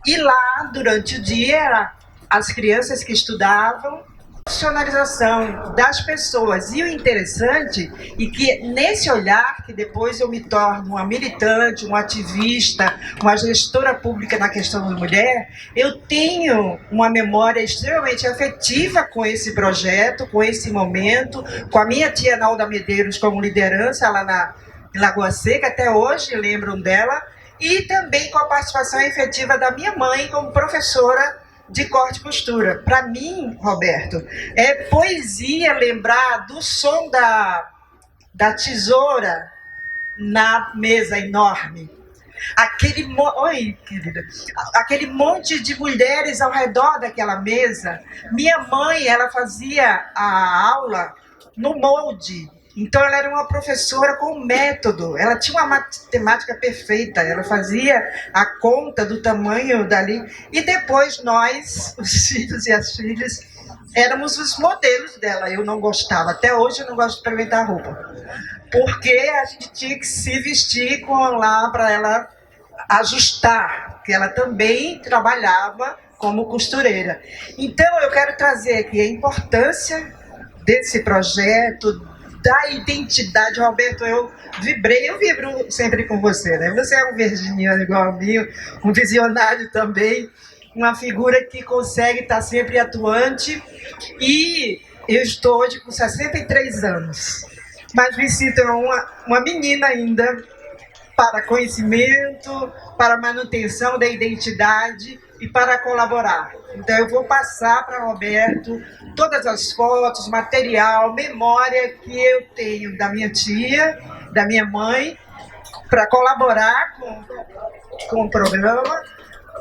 e lá, durante o dia, as crianças que estudavam, profissionalização das pessoas. E o interessante é que nesse olhar, que depois eu me torno uma militante, uma ativista, uma gestora pública na questão da mulher, eu tenho uma memória extremamente afetiva com esse projeto, com esse momento, com a minha tia Nalda Medeiros como liderança lá em Lagoa Seca, até hoje lembram dela, e também com a participação efetiva da minha mãe como professora de corte e costura. Para mim, Roberto, é poesia lembrar do som da tesoura na mesa enorme. Oi, querida. Aquele monte de mulheres ao redor daquela mesa. Minha mãe, ela fazia a aula no molde. Então, ela era uma professora com método, ela tinha uma matemática perfeita, ela fazia a conta do tamanho dali, e depois nós, os filhos e as filhas, éramos os modelos dela. Eu não gostava, até hoje eu não gosto de experimentar roupa, porque a gente tinha que se vestir lá para ela ajustar, porque ela também trabalhava como costureira. Então, eu quero trazer aqui a importância desse projeto, da identidade. Roberto, eu vibro sempre com você, né? Você é um virginiano igual a mim, um visionário também, uma figura que consegue estar sempre atuante, e eu estou hoje com 63 anos, mas me sinto uma menina ainda para conhecimento, para manutenção da identidade e para colaborar. Então eu vou passar para Roberto todas as fotos, material, memória que eu tenho da minha tia, da minha mãe, para colaborar com o programa,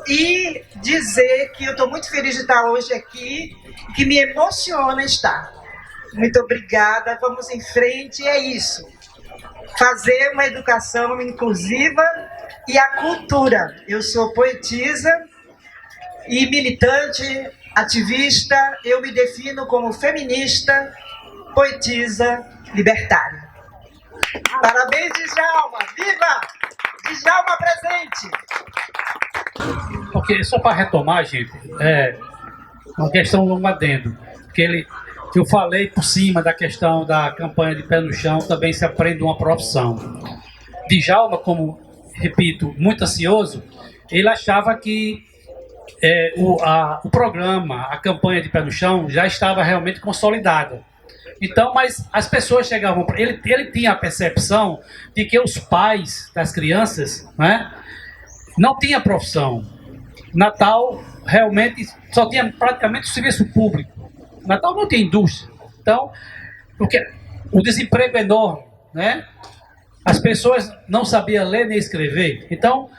e dizer que eu estou muito feliz de estar hoje aqui, que me emociona estar. Muito obrigada, vamos em frente, é isso. Fazer uma educação inclusiva e a cultura. Eu sou poetisa e militante, ativista, eu me defino como feminista, poetisa, libertária. Parabéns, Djalma! Viva! Djalma presente! Ok, só para retomar, gente, uma questão um adendo, que eu falei por cima da questão da campanha de Pé no Chão, também se aprende uma profissão. Djalma, como, repito, muito ansioso, ele achava que o programa, a campanha de Pé no Chão já estava realmente consolidada. Então, mas as pessoas chegavam... Ele tinha a percepção de que os pais das crianças, né, não tinham profissão. Natal realmente só tinha praticamente o serviço público. Natal não tinha indústria. Então, porque o desemprego é enorme, né? As pessoas não sabiam ler nem escrever. Então,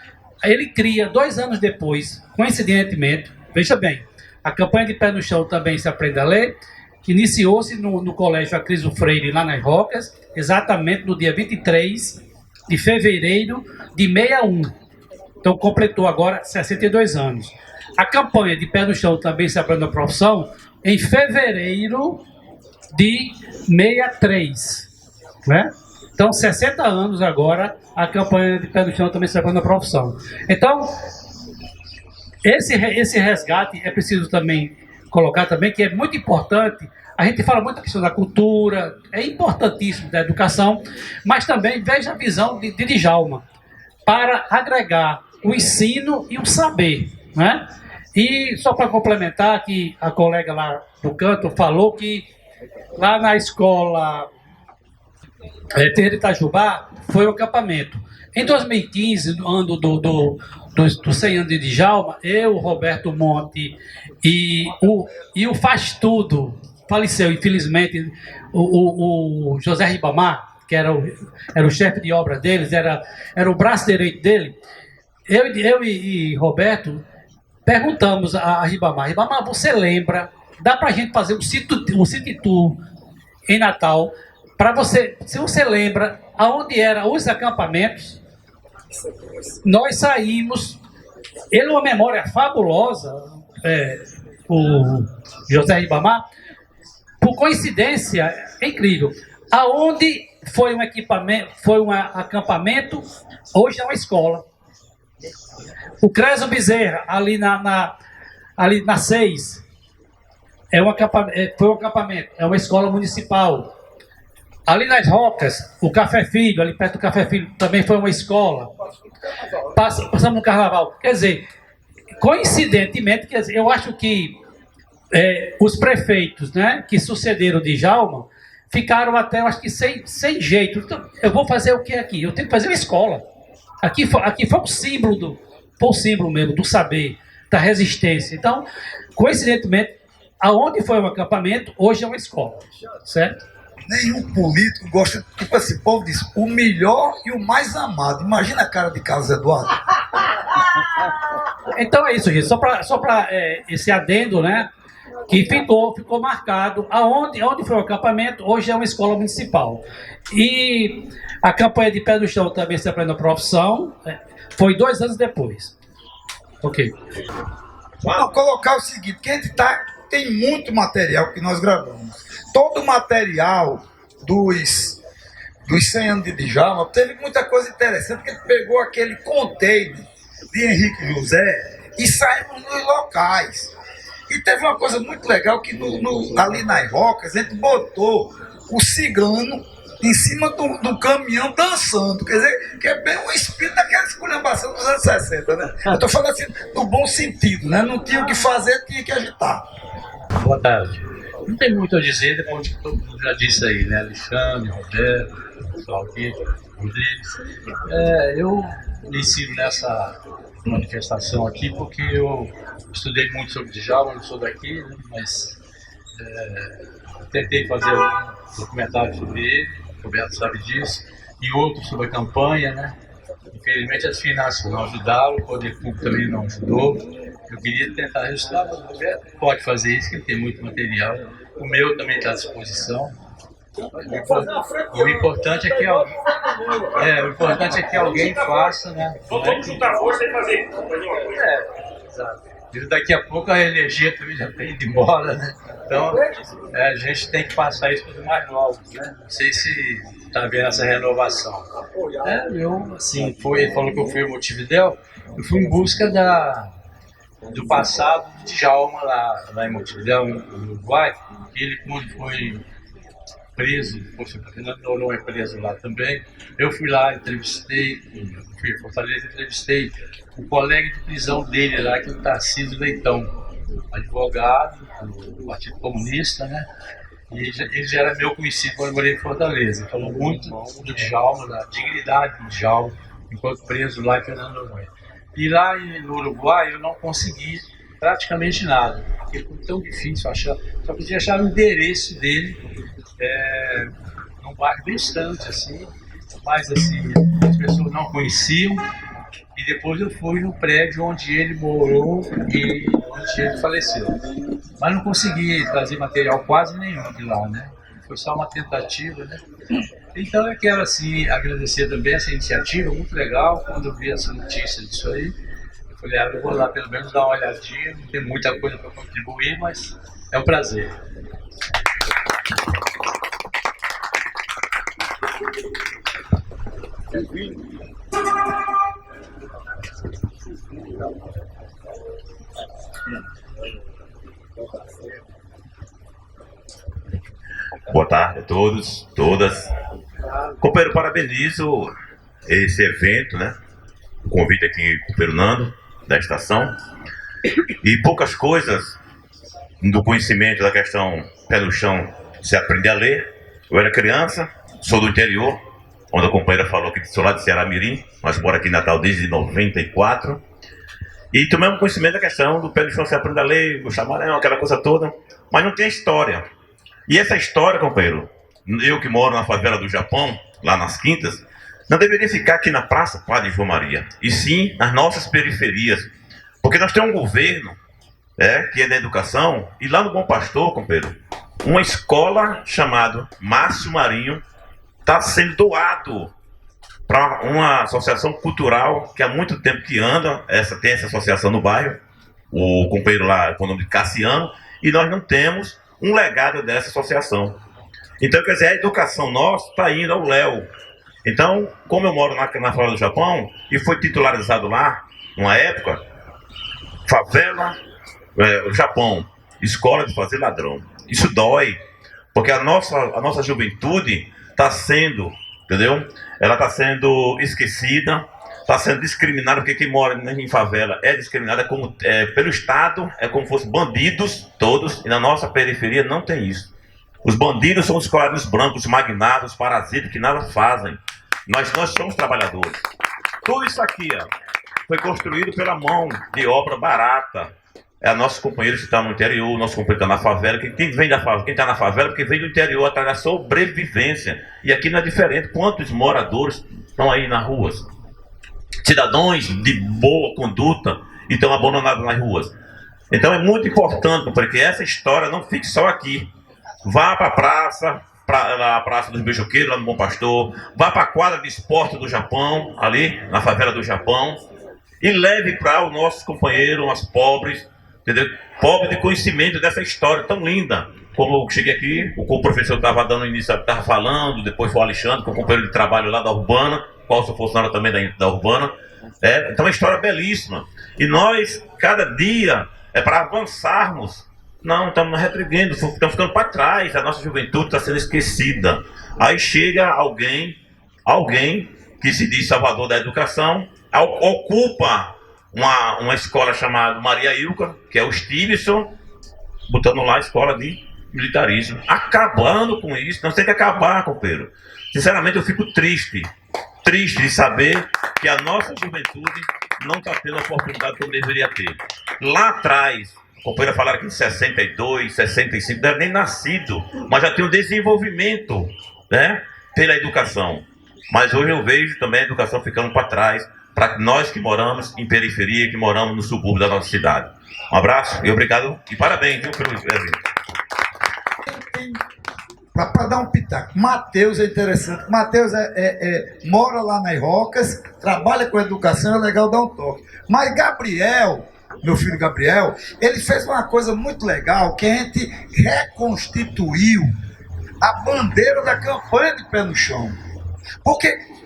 ele cria, 2 anos depois, coincidentemente, veja bem, a campanha de Pé no Chão Também Se Aprende a Ler, que iniciou-se no Colégio Acriso Freire, lá nas Rocas, exatamente no dia 23 de fevereiro de 61. Então, completou agora 62 anos. A campanha de Pé no Chão Também Se Aprende a Profissão, em fevereiro de 63, né? Então, 60 anos agora, a campanha de Pé no Chão também se apoia na profissão. Então, esse resgate é preciso também colocar também, que é muito importante. A gente fala muito da questão da cultura, é importantíssimo da educação, mas também veja a visão de Djalma para agregar o ensino e o saber, né? E só para complementar, que a colega lá do canto falou que lá na escola Terreiro de Itajubá foi o acampamento. Em 2015, no ano do 100 anos de Djalma, eu, Roberto Monte e o Faz Tudo, faleceu, infelizmente, o José Ribamar, que era o chefe de obra deles, era o braço direito dele. Eu e Roberto perguntamos a Ribamar: Ribamar, você lembra, dá pra gente fazer um city tour em Natal, para você, se você lembra aonde eram os acampamentos? Nós saímos, ele uma memória fabulosa, o José Ribamar, por coincidência, é incrível. Aonde foi um equipamento, foi um acampamento, hoje é uma escola. O Creso Bezerra, ali na 6, foi um acampamento, é uma escola municipal. Ali nas Rocas, o Café Filho, ali perto do Café Filho, também foi uma escola. Passamos no Carnaval. Quer dizer, coincidentemente, eu acho que os prefeitos, né, que sucederam de Djalma ficaram até, eu acho que sem jeito. Então, eu vou fazer o que aqui? Eu tenho que fazer uma escola. Aqui foi um símbolo mesmo do saber, da resistência. Então, coincidentemente, aonde foi um acampamento, hoje é uma escola, certo? Nenhum político gosta, tipo assim, o povo diz, o melhor e o mais amado. Imagina a cara de Carlos Eduardo. Então é isso, gente. Só para esse adendo, né? Que ficou marcado onde foi o acampamento, hoje é uma escola municipal. E a campanha de Pé no Chão também se aprende na profissão, foi 2 anos depois. Ok. Vou colocar o seguinte, que a gente tem muito material que nós gravamos. Todo o material dos 100 anos de Djalma teve muita coisa interessante, porque ele pegou aquele container de Henrique José e saímos nos locais. E teve uma coisa muito legal que ali nas Rocas a gente botou o cigano em cima do caminhão dançando, quer dizer, que é bem o espírito daquela esculhambação dos anos 60, né? Eu tô falando assim, no bom sentido, né? Não tinha o que fazer, tinha que agitar. Boa tarde. Não tem muito a dizer, depois que todo mundo já disse aí, né? Alexandre, Roberto, pessoal aqui, Rodrigues. Eu inicio nessa manifestação aqui porque eu estudei muito sobre Djalma, não sou daqui, né? Mas tentei fazer um documentário sobre ele, o Roberto sabe disso, e outro sobre a campanha, né? Infelizmente as finanças não ajudaram, o poder público também não ajudou. Eu queria tentar registrar, mas o Roberto pode fazer isso, que ele tem muito material. O meu também está à disposição. O importante é que alguém faça, né? Vamos juntar força e fazer uma coisa. Exato. E daqui a pouco a energia também já está indo embora, né? Então a gente tem que passar isso para os mais novos, né? Não sei se está vendo essa renovação. Eu, assim, ele falou que eu fui em Montevidéu, eu fui em busca do passado de Djalma lá em Montevidéu, no Uruguai. Ele, quando foi preso, Fernando Noronha é preso lá também, eu fui lá, entrevistei, fui em Fortaleza, entrevistei o colega de prisão dele lá, que é o Tarcísio Leitão, advogado do Partido Comunista, né? E ele já era meu conhecido quando eu morei em Fortaleza. Falou muito do Djalma, da dignidade do Djalma, enquanto preso lá em Fernando Noronha. E lá no Uruguai eu não consegui praticamente nada, porque foi tão difícil achar, só podia achar o endereço dele num bairro bem distante, assim, mas assim, as pessoas não conheciam, e depois eu fui no prédio onde ele morou e onde ele faleceu. Mas não consegui trazer material quase nenhum de lá, né? Foi só uma tentativa, né? Então eu quero assim agradecer também essa iniciativa, muito legal. Quando eu vi essa notícia disso aí, eu falei, eu vou lá pelo menos dar uma olhadinha, não tem muita coisa para contribuir, mas é um prazer. Boa tarde a todos, todas. Companheiro, parabenizo esse evento, né? O convite aqui do companheiro Nando, da estação. E poucas coisas do conhecimento da questão pé no chão se aprende a ler. Eu era criança, sou do interior, onde a companheira falou que sou lá de Ceará Mirim, mas moro aqui em Natal desde 94. E tomamos conhecimento da questão do pé no chão se aprende a ler, o chamarão, aquela coisa toda, mas não tem história. E essa história, companheiro, eu que moro na favela do Japão, lá nas Quintas, não deveria ficar aqui na Praça Padre João Maria, e sim nas nossas periferias. Porque nós temos um governo que é da educação, e lá no Bom Pastor, companheiro, uma escola chamada Márcio Marinho está sendo doado para uma associação cultural que há muito tempo que anda, tem essa associação no bairro, o companheiro lá com o nome de Cassiano, e nós não temos um legado dessa associação. Então, quer dizer, a educação nossa está indo ao léu. Então, como eu moro na favela do Japão, e foi titularizado lá, numa época, favela, Japão, escola de fazer ladrão. Isso dói, porque a nossa juventude está sendo, entendeu? Ela está sendo esquecida, está sendo discriminada, porque quem mora em favela é discriminada pelo Estado, é como se fossem bandidos todos, e na nossa periferia não tem isso. Os bandidos são os colarinhos brancos, magnados, parasitas, que nada fazem. Nós somos trabalhadores. Tudo isso aqui foi construído pela mão de obra barata. É nossos companheiros que estão no interior, nossos companheiros que estão na favela. Quem vem da favela, quem está na favela, porque vem do interior atrás da sobrevivência. E aqui não é diferente. Quantos moradores estão aí nas ruas? Cidadãos de boa conduta e estão abandonados nas ruas. Então é muito importante para que essa história não fique só aqui. Vá para a praça, a Praça dos Beijoqueiros, lá no Bom Pastor. Vá para a quadra de esporte do Japão, ali na favela do Japão. E leve para os nossos companheiros, os pobres, entendeu? Pobres de conhecimento dessa história tão linda. Como eu cheguei aqui, o professor estava dando início, estava falando, depois foi o Alexandre, que é o companheiro de trabalho lá da Urbana, qual sou funcionário também da Urbana. Então é uma história belíssima. E nós, cada dia, é para avançarmos. Não, estamos retriguindo, estamos ficando para trás, a nossa juventude está sendo esquecida. Aí chega alguém que se diz salvador da educação, ocupa uma escola chamada Maria Ilka, que é o Stevenson, botando lá a escola de militarismo, acabando com isso. Nós temos que acabar, companheiro. Sinceramente, eu fico triste de saber que a nossa juventude não está tendo a oportunidade que eu deveria ter. Lá atrás, a companheira falaram que em 62, 65, não era nem nascido, mas já tem um desenvolvimento, né, pela educação. Mas hoje eu vejo também a educação ficando para trás, para nós que moramos em periferia, que moramos no subúrbio da nossa cidade. Um abraço e obrigado e parabéns, viu, pelo evento. Para dar um pitaco, Matheus é interessante. Matheus mora lá nas Rocas, trabalha com educação, é legal dar um toque. Mas Gabriel, meu filho Gabriel, ele fez uma coisa muito legal, que a gente reconstituiu a bandeira da campanha de pé no chão. Porque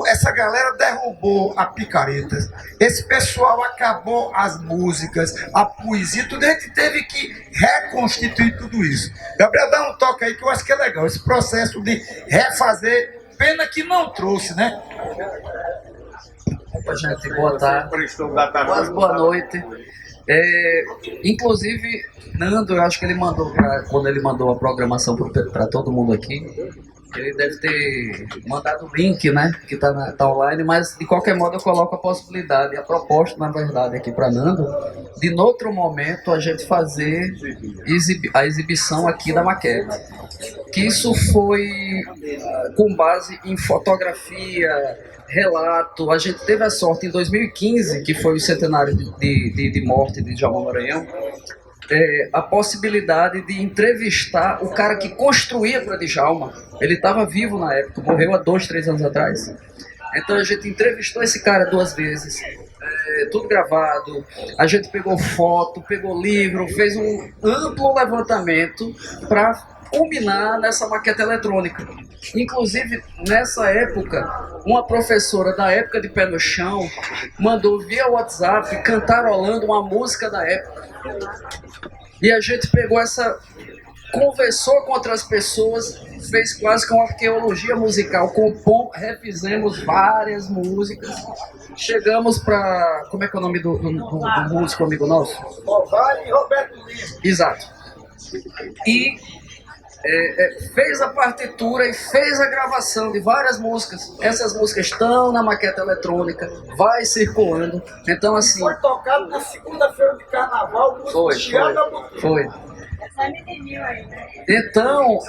essa galera derrubou a picaretas, esse pessoal acabou as músicas, a poesia, tudo, a gente teve que reconstituir tudo isso. Gabriel, dá um toque aí que eu acho que é legal, esse processo de refazer, pena que não trouxe, né? Gente, boa tarde, quase boa noite. Inclusive, Nando, eu acho que ele mandou, quando ele mandou a programação para todo mundo aqui, ele deve ter mandado o link, né, que tá online, mas de qualquer modo eu coloco a possibilidade, a proposta, na verdade, aqui para Nando, de no outro momento a gente fazer a exibição aqui da maquete. Que isso foi com base em fotografia, relato. A gente teve a sorte em 2015, que foi o centenário de morte de Djalma Maranhão, a possibilidade de entrevistar o cara que construía para Djalma. Ele estava vivo na época, morreu há 2, 3 anos atrás. Então a gente entrevistou esse cara 2 vezes, tudo gravado. A gente pegou foto, pegou livro, fez um amplo levantamento para culminar nessa maquete eletrônica. Inclusive, nessa época, uma professora da época de Pé no Chão mandou via WhatsApp cantarolando uma música da época. E a gente pegou conversou com outras pessoas, fez quase que uma arqueologia musical, refizemos várias músicas, chegamos para... Como é que é o nome do músico amigo nosso? Vale Roberto Lima. Exato. E fez a partitura e fez a gravação de várias músicas. Essas músicas estão na maquete eletrônica, vai circulando. Então, assim... Foi tocado na segunda-feira de carnaval, Foi. Então,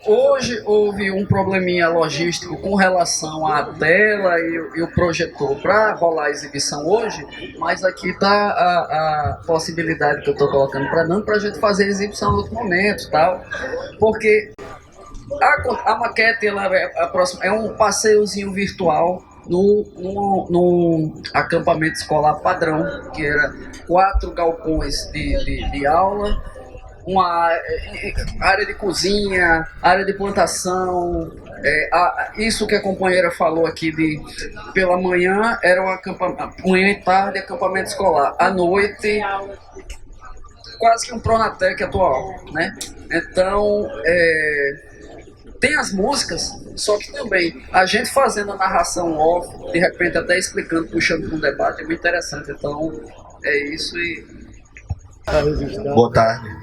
hoje houve um probleminha logístico com relação à tela e o projetor para rolar a exibição hoje, mas aqui está a possibilidade que eu estou colocando para a gente fazer a exibição em outro momento, tal, porque a maquete ela é um passeiozinho virtual num acampamento escolar padrão, que era 4 galpões de aula, uma área de cozinha, área de plantação, isso que a companheira falou aqui pela manhã era manhã e tarde acampamento escolar, à noite quase que um Pronatec atual, né? Então tem as músicas, só que também a gente fazendo a narração off, de repente até explicando, puxando para um debate, é muito interessante. Então é isso e... Boa tarde.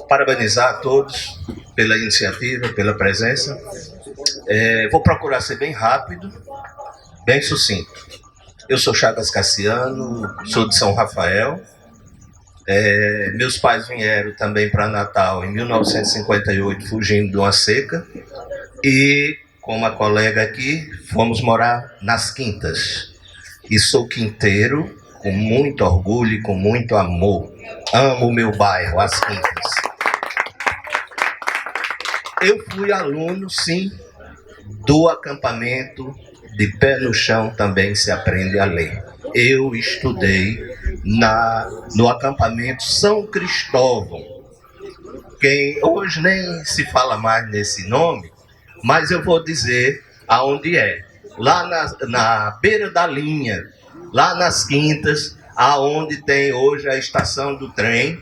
Parabenizar a todos pela iniciativa, pela presença. Vou procurar ser bem rápido, bem sucinto. Eu sou Chagas Cassiano, sou de São Rafael. Meus pais vieram também para Natal em 1958, fugindo de uma seca. E, como a colega aqui, fomos morar nas Quintas. E sou quinteiro com muito orgulho e com muito amor. Amo o meu bairro, as Quintas. Eu fui aluno, sim, do acampamento de Pé no Chão Também Se Aprende a Ler. Eu estudei no acampamento São Cristóvão. Quem hoje nem se fala mais nesse nome, mas eu vou dizer aonde é. Lá na beira da linha, lá nas Quintas, aonde tem hoje a estação do trem.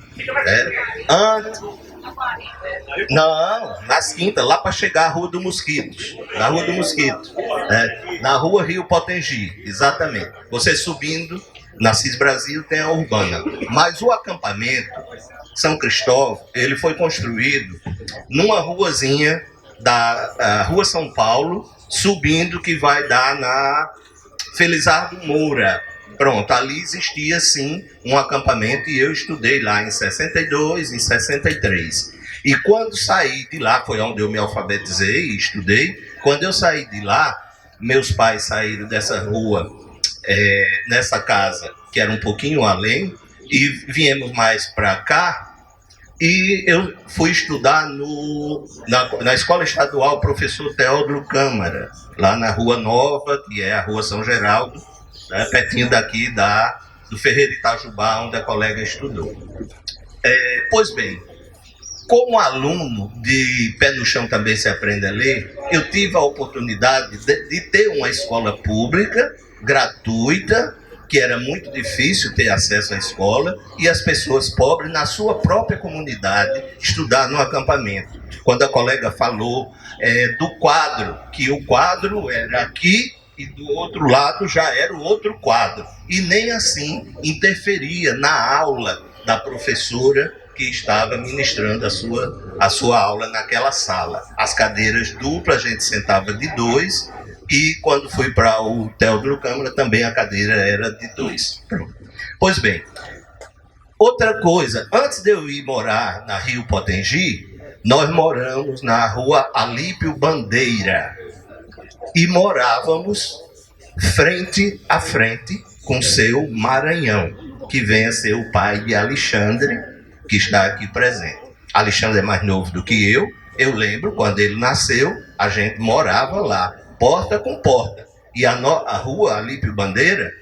Não, nas Quintas, lá para chegar à Rua do Mosquitos. Na Rua do Mosquito. Na Rua Rio Potengi, exatamente. Você subindo, na CIS Brasil tem a Urbana. Mas o acampamento São Cristóvão, ele foi construído numa ruazinha da Rua São Paulo, subindo, que vai dar na Felizardo Moura. Pronto, ali existia sim um acampamento e eu estudei lá em 62, em 63. E quando saí de lá, foi onde eu me alfabetizei e estudei. Quando eu saí de lá, meus pais saíram dessa rua, nessa casa, que era um pouquinho além, e viemos mais para cá. E eu fui estudar na Escola Estadual Professor Teódulo Câmara, lá na Rua Nova, que é a Rua São Geraldo, pertinho daqui do Ferreira Itajubá, onde a colega estudou. Pois bem, como aluno de Pé no Chão Também Se Aprende a Ler, eu tive a oportunidade de ter uma escola pública, gratuita, que era muito difícil ter acesso à escola, e as pessoas pobres, na sua própria comunidade, estudar no acampamento. Quando a colega falou do quadro, que o quadro era aqui, e do outro lado já era o outro quadro. E nem assim interferia na aula da professora que estava ministrando a sua aula naquela sala. As cadeiras duplas, a gente sentava de 2, e quando fui para o Teódulo Câmara, também a cadeira era de 2. Pois bem, outra coisa, antes de eu ir morar na Rio Potengi, nós moramos na Rua Alípio Bandeira. E morávamos frente a frente com seu Maranhão, que vem a ser o pai de Alexandre, que está aqui presente. Alexandre é mais novo do que eu. Eu lembro, quando ele nasceu, a gente morava lá, porta com porta. E a Rua Alípio Bandeira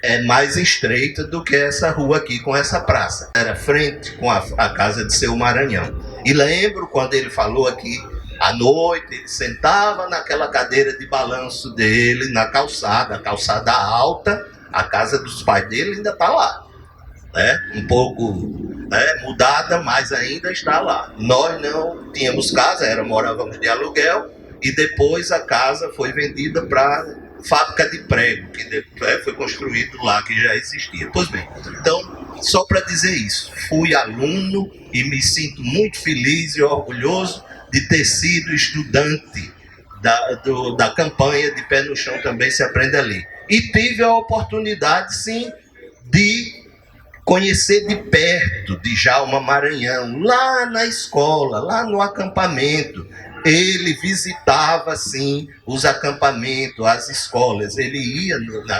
é mais estreita do que essa rua aqui com essa praça. Era frente com a casa de seu Maranhão. E lembro quando ele falou aqui, à noite, ele sentava naquela cadeira de balanço dele, na calçada, a calçada alta, a casa dos pais dele ainda está lá. Né? Um pouco mudada, mas ainda está lá. Nós não tínhamos casa, morávamos de aluguel, e depois a casa foi vendida para fábrica de prego, que foi construído lá, que já existia. Pois bem, então, só para dizer isso, fui aluno e me sinto muito feliz e orgulhoso de ter sido estudante da campanha de Pé no Chão Também Se Aprende a Ler. E tive a oportunidade, sim, de conhecer de perto Djalma Maranhão, lá na escola, lá no acampamento. Ele visitava, sim, os acampamentos, as escolas, ele ia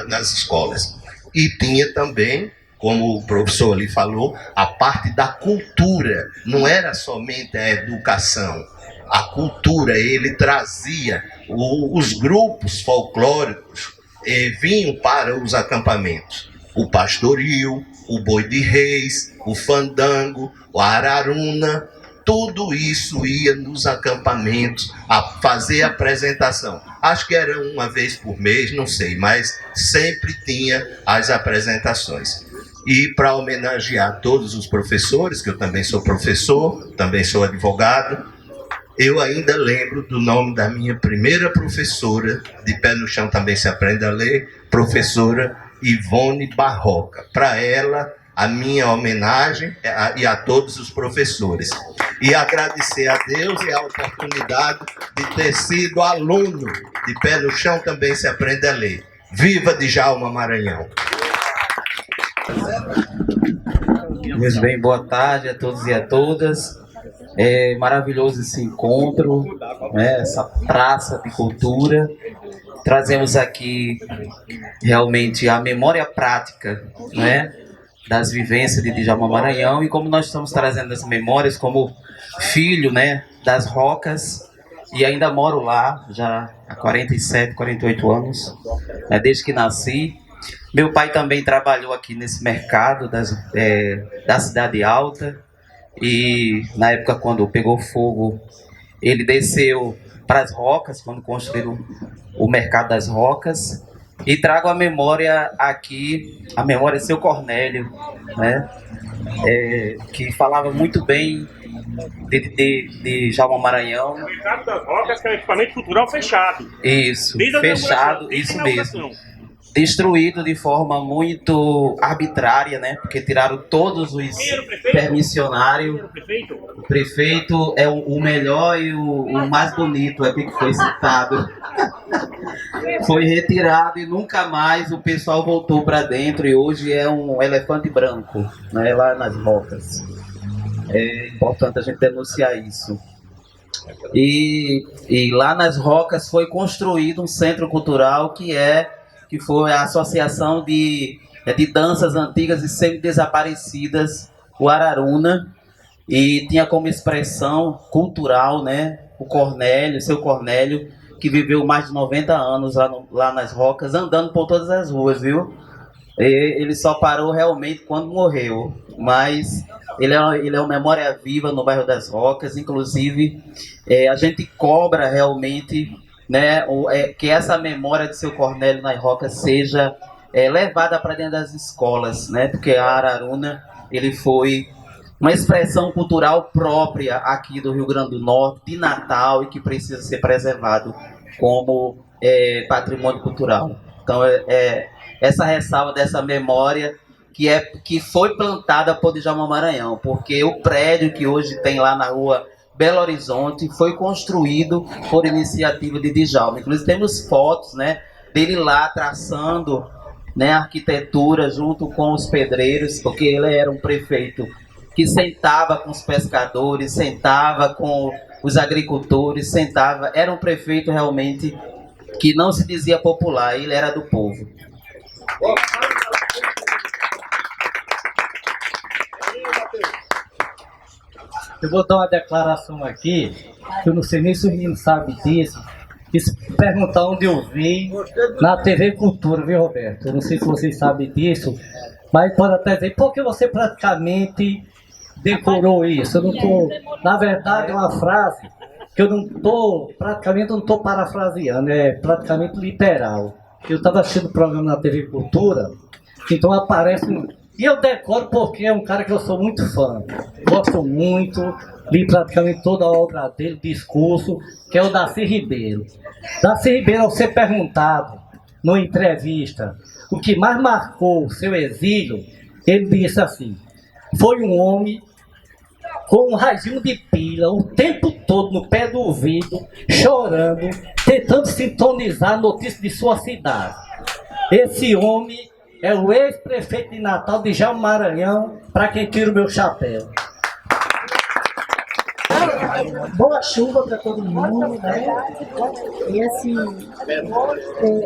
nas escolas. E tinha também, como o professor ali falou, a parte da cultura, não era somente a educação. A cultura, ele trazia os grupos folclóricos, vinham para os acampamentos. O pastoril, o boi de reis, o fandango, o araruna, tudo isso ia nos acampamentos a fazer apresentação. Acho que era uma vez por mês, não sei, mas sempre tinha as apresentações. E para homenagear todos os professores, que eu também sou professor, também sou advogado, eu ainda lembro do nome da minha primeira professora, de Pé no Chão Também Se Aprende a Ler, professora Ivone Barroca. Para ela, a minha homenagem e a todos os professores. E agradecer a Deus e a oportunidade de ter sido aluno de Pé no Chão Também Se Aprende a Ler. Viva Djalma Maranhão! Meus bem, boa tarde a todos e a todas. É maravilhoso esse encontro, né, essa praça de cultura. Trazemos aqui realmente a memória prática, né, das vivências de Djalma Maranhão, e como nós estamos trazendo as memórias como filho, né, das Rocas, e ainda moro lá já há 47, 48 anos, né, desde que nasci. Meu pai também trabalhou aqui nesse mercado da Cidade Alta, e na época quando pegou fogo, ele desceu para as Rocas, quando construíram o Mercado das Rocas. E trago a memória aqui, a memória do seu Cornélio, né? Que falava muito bem de Djalma Maranhão. O Mercado das Rocas, que é um equipamento cultural fechado. Isso, fechado, isso mesmo. Destruído de forma muito arbitrária, né? Porque tiraram todos os permissionários. O prefeito é o melhor e o mais bonito, é que foi citado. Foi retirado e nunca mais o pessoal voltou para dentro, e hoje é um elefante branco, né? Lá nas Rocas. É importante a gente denunciar isso. E lá nas Rocas foi construído um centro cultural que foi a Associação de Danças Antigas e Semi-Desaparecidas, o Araruna, e tinha como expressão cultural, né, o Cornélio, seu Cornélio, que viveu mais de 90 anos lá nas Rocas, andando por todas as ruas, viu? Ele só parou realmente quando morreu, mas ele é uma memória viva no bairro das Rocas. Inclusive, a gente cobra realmente, né, que essa memória de seu Cornélio nas Rocas seja levada para dentro das escolas, né, porque a Araruna, ele foi uma expressão cultural própria aqui do Rio Grande do Norte, de Natal, e que precisa ser preservado como patrimônio cultural. Então, essa ressalva dessa memória que foi plantada por Djalma Maranhão, porque o prédio que hoje tem lá na rua Belo Horizonte foi construído por iniciativa de Djalma. Inclusive temos fotos, né, dele lá traçando, né, arquitetura junto com os pedreiros, porque ele era um prefeito que sentava com os pescadores, sentava com os agricultores, era um prefeito realmente que não se dizia popular, ele era do povo. Eu vou dar uma declaração aqui, que eu não sei nem se o menino sabe disso, e se perguntar onde eu vi, na TV Cultura, viu, Roberto? Eu não sei se vocês sabem disso, mas pode até dizer, porque você praticamente decorou isso. Eu não tô, na verdade, é uma frase que eu não tô, praticamente não estou parafraseando, é praticamente literal. Eu estava assistindo o programa na TV Cultura, então aparece, e eu decoro porque é um cara que eu sou muito fã, gosto muito, li praticamente toda a obra dele, discurso, que é o Darcy Ribeiro. Darcy Ribeiro, ao ser perguntado, numa entrevista, o que mais marcou o seu exílio, ele disse assim: foi um homem com um rasinho de pilha o tempo todo no pé do ouvido, chorando, tentando sintonizar a notícia de sua cidade. Esse homem é o ex-prefeito de Natal de Jaú Maranhão, para quem tira o meu chapéu. Boa chuva para todo mundo, né? E assim,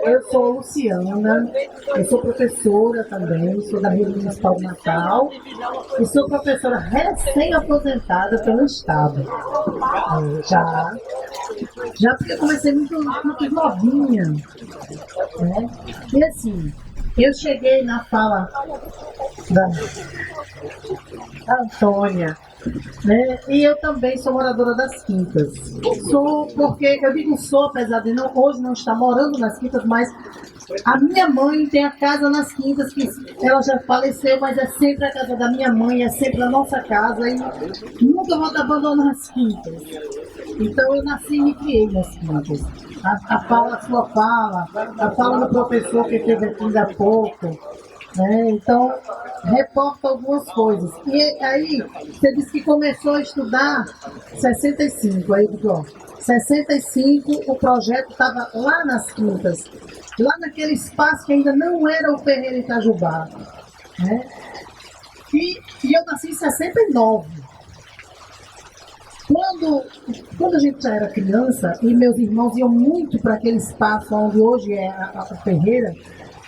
eu sou Luciana, eu sou professora também, sou da Rede Municipal de Natal e sou professora recém-aposentada pelo Estado. Já porque eu comecei muito novinha, né? E assim, eu cheguei na fala da Antônia, né? E eu também sou moradora das Quintas. Sou porque, eu digo sou, apesar de hoje não estar morando nas Quintas, mas a minha mãe tem a casa nas Quintas, que ela já faleceu, mas é sempre a casa da minha mãe, é sempre a nossa casa e nunca vou abandonar as Quintas. Então eu nasci e me criei nas Quintas. A sua fala, a fala do professor que teve aqui ainda há pouco, né? Então, reporta algumas coisas. E aí, você disse que começou a estudar 65, aí, Vitor. 65, o projeto estava lá nas Quintas, lá naquele espaço que ainda não era o Ferreira Itajubá, né? E eu nasci em 69. Quando a gente já era criança, e meus irmãos iam muito para aquele espaço onde hoje é a Ferreira,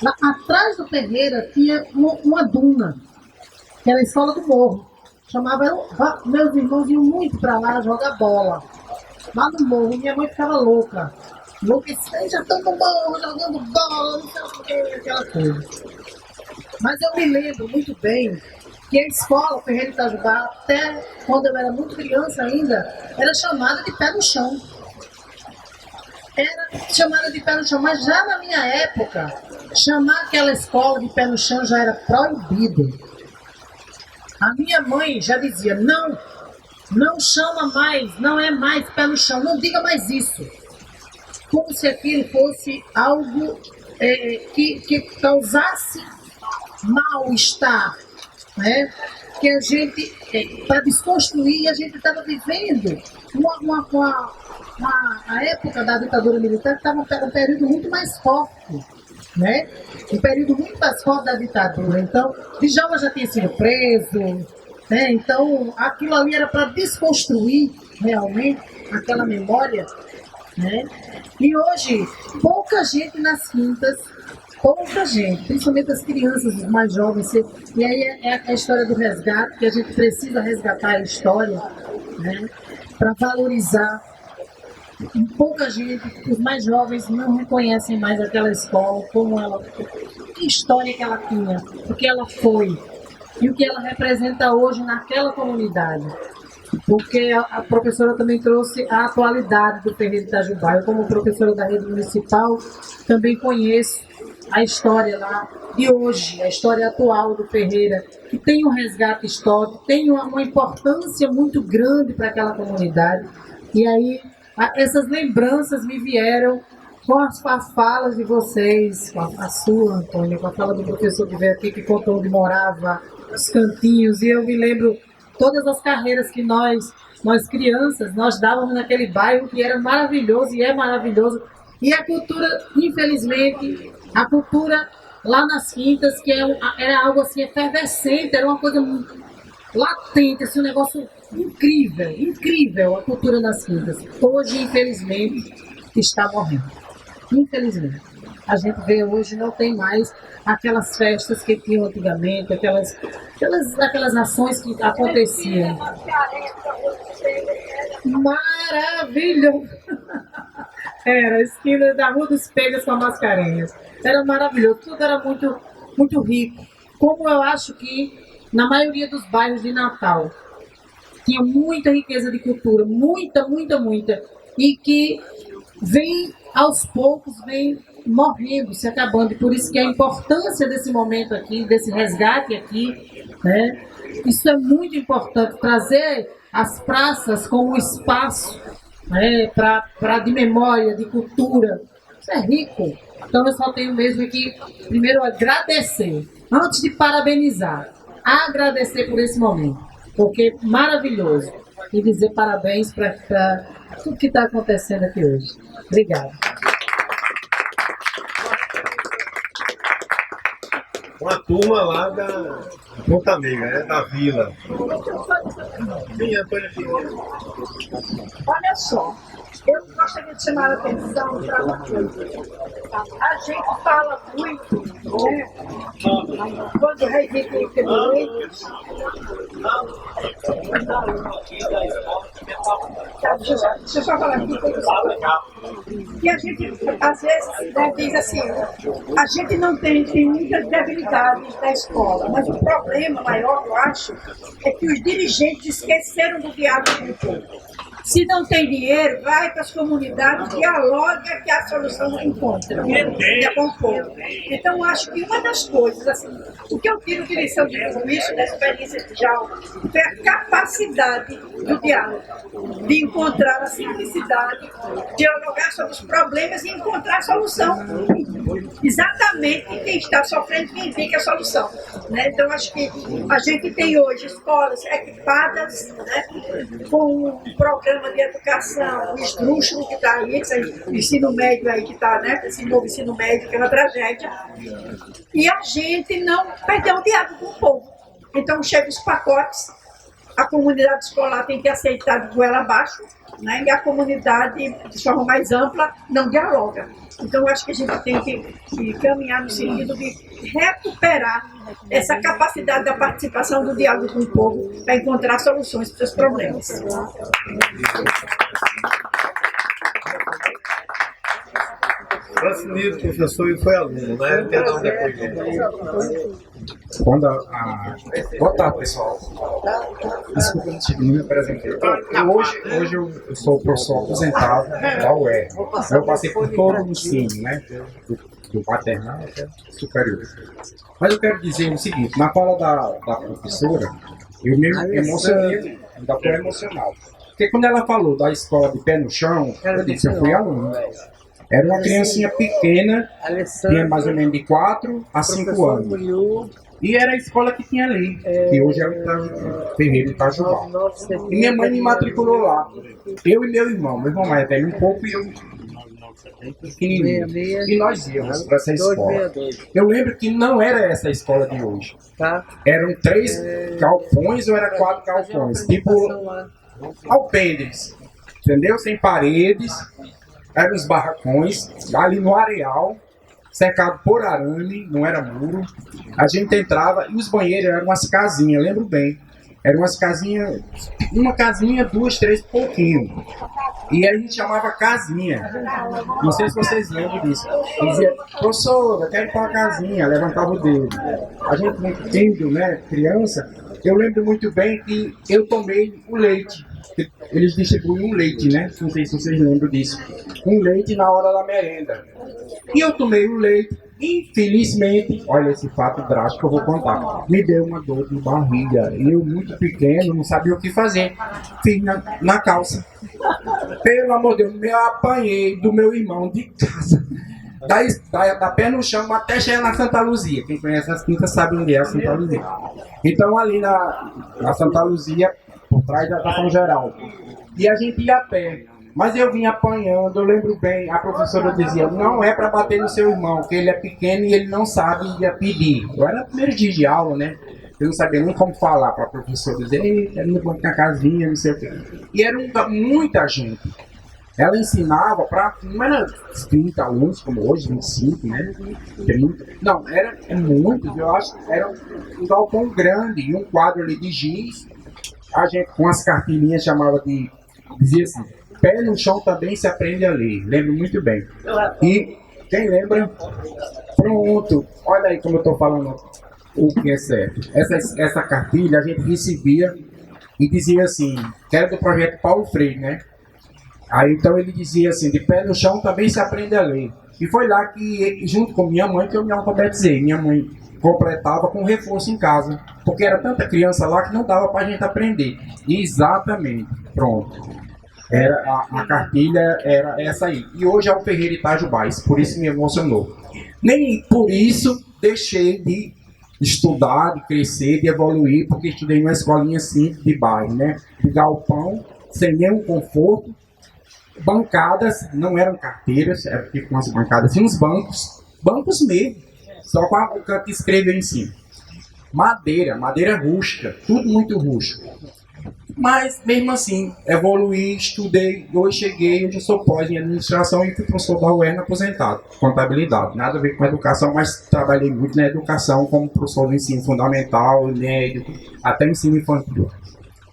lá atrás do Ferreira tinha uma duna, que era a escola do morro. Meus irmãos iam muito para lá jogar bola, lá no morro, e minha mãe ficava louca. Já estão no morro jogando bola, não sei o que, aquela coisa. Mas eu me lembro muito bem que a escola Ferreira Itajubá, até quando eu era muito criança ainda, era chamada de pé no chão. Era chamada de pé no chão, mas já na minha época, chamar aquela escola de pé no chão já era proibido. A minha mãe já dizia, não chama mais, não é mais pé no chão, não diga mais isso. Como se aquilo fosse algo que causasse mal-estar, né? Que a gente, para desconstruir, a gente estava vivendo a época da ditadura militar, que estava um período muito mais forte, né? Um período muito mais forte da ditadura. Então, Djalma já tinha sido preso, né? Então, aquilo ali era para desconstruir realmente aquela memória, né? E hoje, pouca gente nas Quintas, pouca gente, principalmente as crianças, os mais jovens, e aí é a história do resgate, que a gente precisa resgatar a história, né, para valorizar. E pouca gente, os mais jovens não reconhecem mais aquela escola, como ela, que história que ela tinha, o que ela foi e o que ela representa hoje naquela comunidade. Porque a professora também trouxe a atualidade do Ferreira Itajubá. Eu, como professora da rede municipal, também conheço a história lá de hoje, a história atual do Ferreira, que tem um resgate histórico, tem uma importância muito grande para aquela comunidade. E aí, essas lembranças me vieram com as falas de vocês, com a sua, Antônia, com a fala do professor que veio aqui, que contou onde morava, os cantinhos, e eu me lembro todas as carreiras que nós crianças, nós dávamos naquele bairro que era maravilhoso e é maravilhoso. E a cultura, infelizmente, a cultura lá nas Quintas, que era algo assim efervescente, era uma coisa latente, assim, um negócio incrível a cultura nas Quintas. Hoje, infelizmente, está morrendo. Infelizmente. A gente vê hoje, não tem mais aquelas festas que tinham antigamente, aquelas ações que aconteciam. Maravilhoso! Era a esquina da Rua dos Pegas com a Mascarenhas. Era maravilhoso, tudo era muito, muito rico. Como eu acho que na maioria dos bairros de Natal. tinha muita riqueza de cultura, muita, e que vem aos poucos, vem morrendo, se acabando, e por isso que a importância desse momento aqui, desse resgate aqui, né? Isso é muito importante, trazer as praças como um espaço, né, de memória, de cultura. Isso é rico. Então eu só tenho mesmo aqui, primeiro, agradecer, antes de parabenizar, agradecer por esse momento, porque maravilhoso, e dizer parabéns para tudo que está acontecendo aqui hoje. Obrigada. Uma turma lá da Ponta Negra, da vila. Olha só, eu gostaria de chamar a atenção para uma coisa. A gente fala muito, né? Quando reivindica direitos. Deixa eu só falar aqui. E a gente, às vezes, né, diz assim, a gente não tem muitas debilidades da escola, mas o problema maior, eu acho, é que os dirigentes esqueceram do diálogo com o povo. Se não tem dinheiro, vai para as comunidades, dialoga que a solução encontra. É com o povo. Então, acho que uma das coisas, assim, o que eu tiro de lição de tudo isso, da experiência de Djalma, foi a capacidade do diálogo, de encontrar a simplicidade, dialogar sobre os problemas e encontrar a solução. Exatamente quem está sofrendo que indica a solução. Né? Então, acho que a gente tem hoje escolas equipadas, né, com um programa de educação, o esdrúxulo que está aí, o ensino médio aí que está, né? Esse novo ensino médio que é uma tragédia. E a gente não perdeu o diálogo com o povo. Então chegam os pacotes, a comunidade escolar tem que aceitar de goela abaixo, né? E a comunidade, de forma mais ampla, não dialoga. Então eu acho que a gente tem que caminhar no sentido de recuperar essa capacidade da participação do diálogo com o povo para encontrar soluções para os seus problemas. Brasileiro, professor e foi aluno, né? Quer dar um depoimento. Boa tarde, pessoal. Desculpa, não me apresentei. Hoje eu sou professor aposentado da UER. Eu passei por todo o ensino, né? Do maternal até superior. Mas eu quero dizer o seguinte, na fala da professora, eu me emocionei, ainda estou emocionado. Porque quando ela falou da escola de pé no chão, eu disse, eu fui aluno. Era uma criancinha pequena, tinha mais ou menos de 4 a 5 anos. E era a escola que tinha ali, que hoje é o Ferreira Itajubá. E minha mãe me matriculou lá. Eu e meu irmão mais velho um pouco e eu pequenininho. E nós íamos para essa escola. Eu lembro que não era essa escola de hoje. Eram 3 galpões ou eram 4 galpões, tipo alpendres, entendeu? Sem paredes. Eram os barracões, ali no areal, cercado por arame, não era muro. A gente entrava e os banheiros eram umas casinhas, lembro bem. Eram umas casinhas, uma casinha, 2, 3 pouquinho. E a gente chamava casinha. Não sei se vocês lembram disso. Dizia, professor, eu quero ir para uma casinha, levantava o dedo. A gente muito tímido, né, criança, eu lembro muito bem que eu tomei o leite. Eles distribuem um leite, né? Não sei se vocês lembram disso. Um leite na hora da merenda. E eu tomei o leite. Infelizmente, olha esse fato drástico que eu vou contar. Me deu uma dor de barriga. E eu, muito pequeno, não sabia o que fazer. Fiz na calça. Pelo amor de Deus, eu apanhei do meu irmão de casa. Da pé no chão até chegar na Santa Luzia. Quem conhece as quintas sabe onde é a Santa Luzia. Então, ali na Santa Luzia, por trás da São Geraldo. E a gente ia a pé. Mas eu vinha apanhando, eu lembro bem, a professora dizia, não é para bater no seu irmão, que ele é pequeno e ele não sabe pedir. Eu era no primeiro dia de aula, né? Eu não sabia nem como falar para a professora, dizer, ei, no banco na casinha, não sei o quê. E era muita gente. Ela ensinava para, não era 30 alunos, como hoje, 25, né? 30. Não, era muitos, eu acho, era um galpão grande e um quadro ali de giz. A gente com as carteirinhas chamava de, dizia assim, pé no chão também se aprende a ler. Lembro muito bem. E quem lembra? Pronto. Olha aí como eu estou falando o que é certo. Essa cartilha a gente recebia e dizia assim, que era do projeto Paulo Freire, né? Aí então ele dizia assim, de pé no chão também se aprende a ler. E foi lá que, junto com minha mãe, que eu me alfabetizei. Minha mãe completava com reforço em casa, porque era tanta criança lá que não dava pra gente aprender. Exatamente, pronto. Era a cartilha era essa aí. E hoje é o Ferreira Itajubás, por isso me emocionou. Nem por isso deixei de estudar, de crescer, de evoluir, porque estudei numa escolinha simples de bairro, né? De galpão, sem nenhum conforto. Bancadas, não eram carteiras, eram tipo umas bancadas, assim, uns bancos mesmo, só com o canto de escrever em cima. Madeira rústica, tudo muito rústico. Mas, mesmo assim, evoluí, estudei, hoje cheguei, hoje eu sou pós em administração e fui professor da UERN aposentado, contabilidade. Nada a ver com educação, mas trabalhei muito na educação como professor do ensino fundamental, médio, até ensino infantil.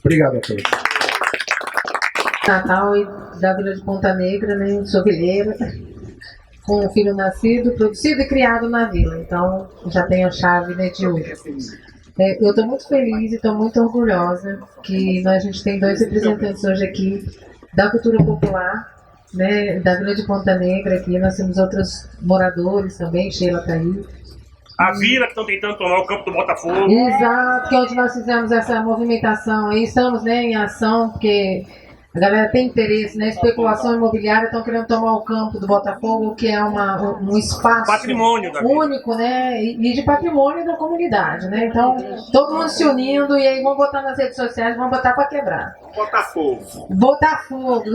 Obrigado a todos. Natal e da Vila de Ponta Negra, né? Sou vileira, com um filho nascido, produzido e criado na vila. Então, já tenho a chave, né, de hoje. Eu estou muito feliz e estou muito orgulhosa que a gente tem 2 representantes hoje aqui da cultura popular, né, da Vila de Ponta Negra. Aqui nós temos outros moradores também, Sheila está aí. A vila que estão tentando tomar o campo do Botafogo. Exato, que é onde nós fizemos essa movimentação aí, estamos, né, em ação, porque a galera tem interesse, né? Especulação imobiliária, estão querendo tomar o campo do Botafogo, que é um espaço patrimônio da único, né? E de patrimônio da comunidade, né? Então, todo mundo se unindo e aí vão botar nas redes sociais, vão botar para quebrar. Botafogo. Botafogo.